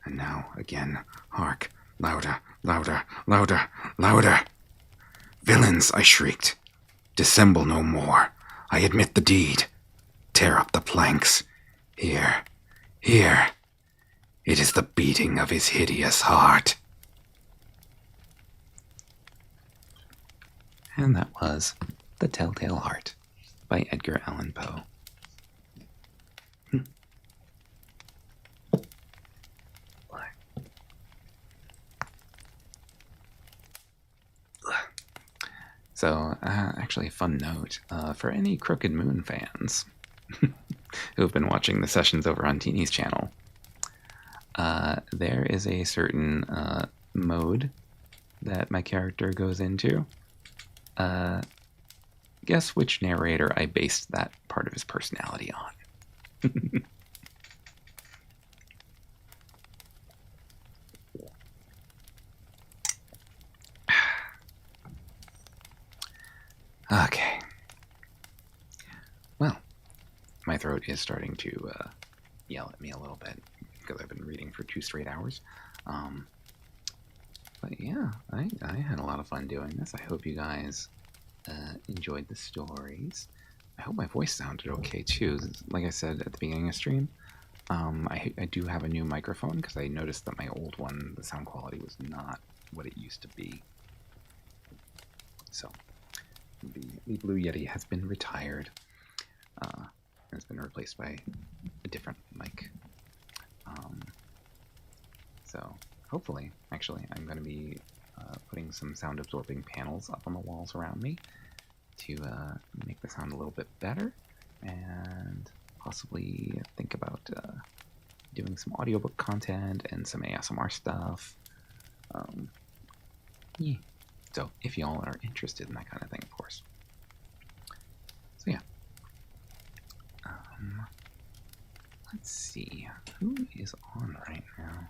And now, again, hark, louder, louder, louder, louder. Villains, I shrieked. Dissemble no more. I admit the deed. Tear up the planks. Here, here. It is the beating of his hideous heart. And that was The Telltale Heart by Edgar Allan Poe. So, actually, a fun note for any Crooked Moon fans who have been watching the sessions over on Teeny's channel, there is a certain mode that my character goes into. Guess which narrator I based that part of his personality on? Okay. Well, my throat is starting to yell at me a little bit because I've been reading for 2 straight hours. But yeah, I had a lot of fun doing this. I hope you guys enjoyed the stories. I hope my voice sounded okay too. Like I said at the beginning of stream, I do have a new microphone because I noticed that my old one, the sound quality was not what it used to be. So the Blue Yeti has been retired. It's been replaced by a different mic. So hopefully, actually, I'm going to be putting some sound absorbing panels up on the walls around me to make the sound a little bit better, and possibly think about doing some audiobook content and some ASMR stuff. Yeah. So if y'all are interested in that kind of thing, of course. So yeah. Let's see. Who is on right now?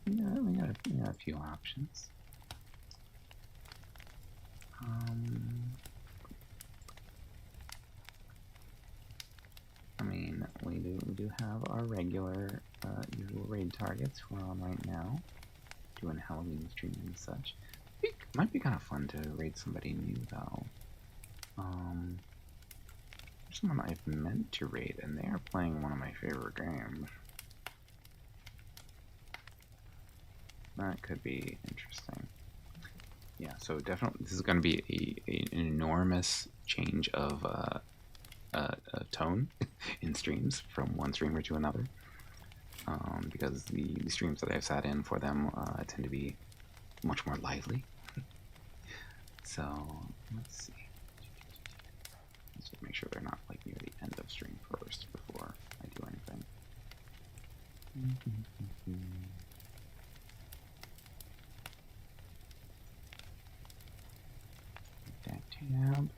Yeah, we got a few options. I mean, we do have our regular usual raid targets who are on right now, doing Halloween streaming and such. Might be kind of fun to raid somebody new though. There's someone I've meant to raid, and they are playing one of my favorite games. That could be interesting. Yeah, so definitely this is going to be an enormous change of tone in streams from one streamer to another, because the streams that I've sat in for them tend to be much more lively. So let's see. Let's just make sure they're not like near the end of stream first before I do anything. That tab.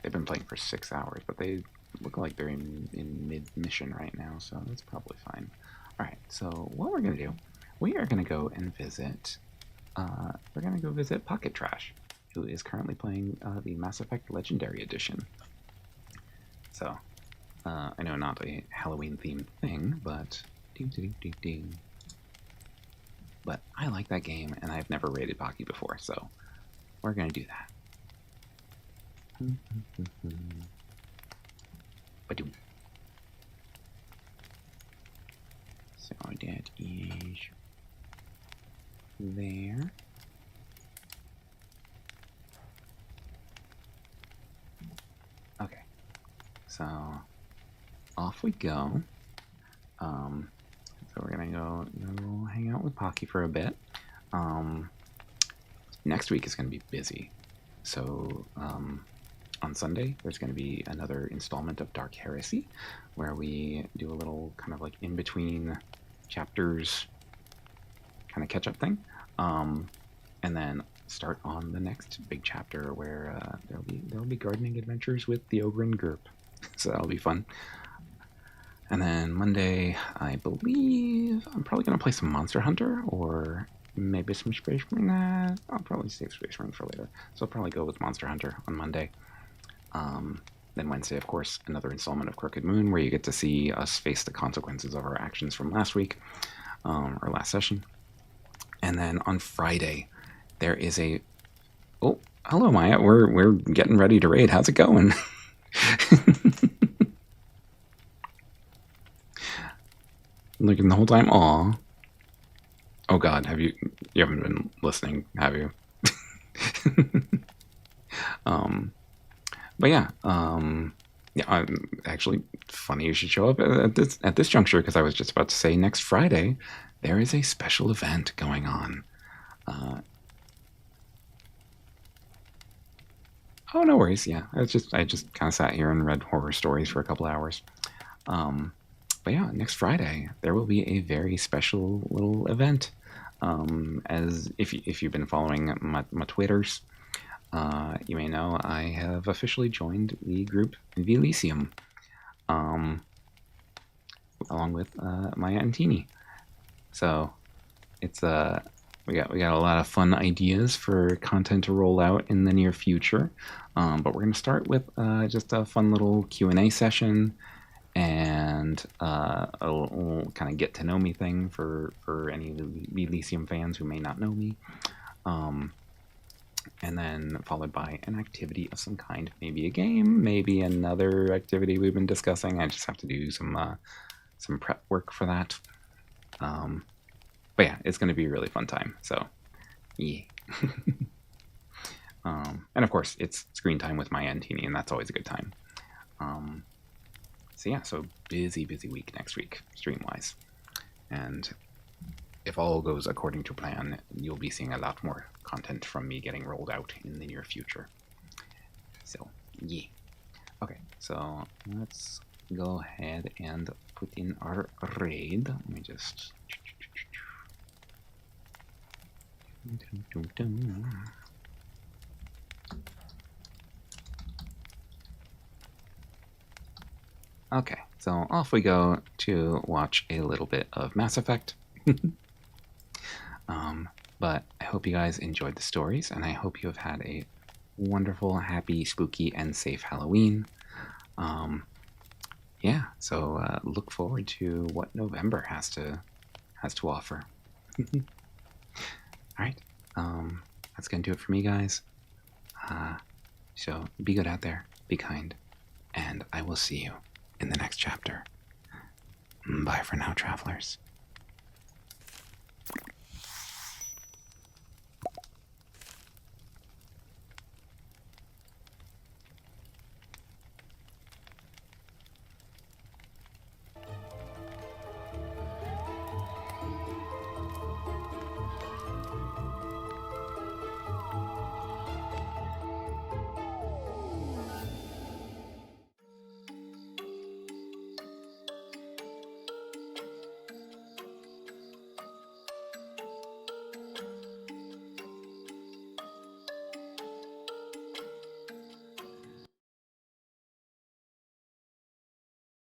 They've been playing for 6 hours, but they look like they're in mid-mission right now, so that's probably fine. Alright, so what we're going to do, we are going to go and visit, Pocket Trash, who is currently playing the Mass Effect Legendary Edition. So, I know not a Halloween-themed thing, but... But I like that game, and I've never raided Pocky before, so we're going to do that. So that is there. Okay, so off we go. So we're gonna go hang out with Pocky for a bit. Next week is gonna be busy. So on Sunday, there's going to be another installment of Dark Heresy, where we do a little kind of like in-between chapters kind of catch-up thing. And then start on the next big chapter where there'll be gardening adventures with the Ogren group. So that'll be fun. And then Monday, I believe I'm probably going to play some Monster Hunter, or maybe some Space Marine. I'll probably save Space Marine for later. So I'll probably go with Monster Hunter on Monday. Then Wednesday, of course, another installment of Crooked Moon, where you get to see us face the consequences of our actions from last week, or last session. And then on Friday, there is a... Oh, hello, Maya. We're getting ready to raid. How's it going? Looking the whole time. Aw. Oh God, you haven't been listening, have you? But yeah, actually funny you should show up at this juncture, because I was just about to say next Friday there is a special event going on. Oh, no worries. Yeah, I just kind of sat here and read horror stories for a couple hours. But yeah, next Friday there will be a very special little event. As if you've been following my Twitters, you may know I have officially joined the group Vilisium, along with Maya and Teeny. So it's we got a lot of fun ideas for content to roll out in the near future. But we're gonna start with just a fun little Q&A session, and a little kind of get to know me thing for any Elysium fans who may not know me. And then followed by an activity of some kind, maybe a game, maybe another activity we've been discussing. I just have to do some prep work for that. But yeah, it's going to be a really fun time. So, yeah. And of course, it's screen time with my Antini, and that's always a good time. So yeah, so busy week next week, stream-wise. And if all goes according to plan, you'll be seeing a lot more content from me getting rolled out in the near future. So, yeah. Okay, so let's go ahead and put in our raid. Let me just... Okay, so off we go to watch a little bit of Mass Effect. But I hope you guys enjoyed the stories, and I hope you have had a wonderful, happy, spooky, and safe Halloween. Yeah, so look forward to what November has to offer. All right, that's gonna do it for me, guys. So be good out there, be kind, and I will see you in the next chapter. Bye for now, travelers.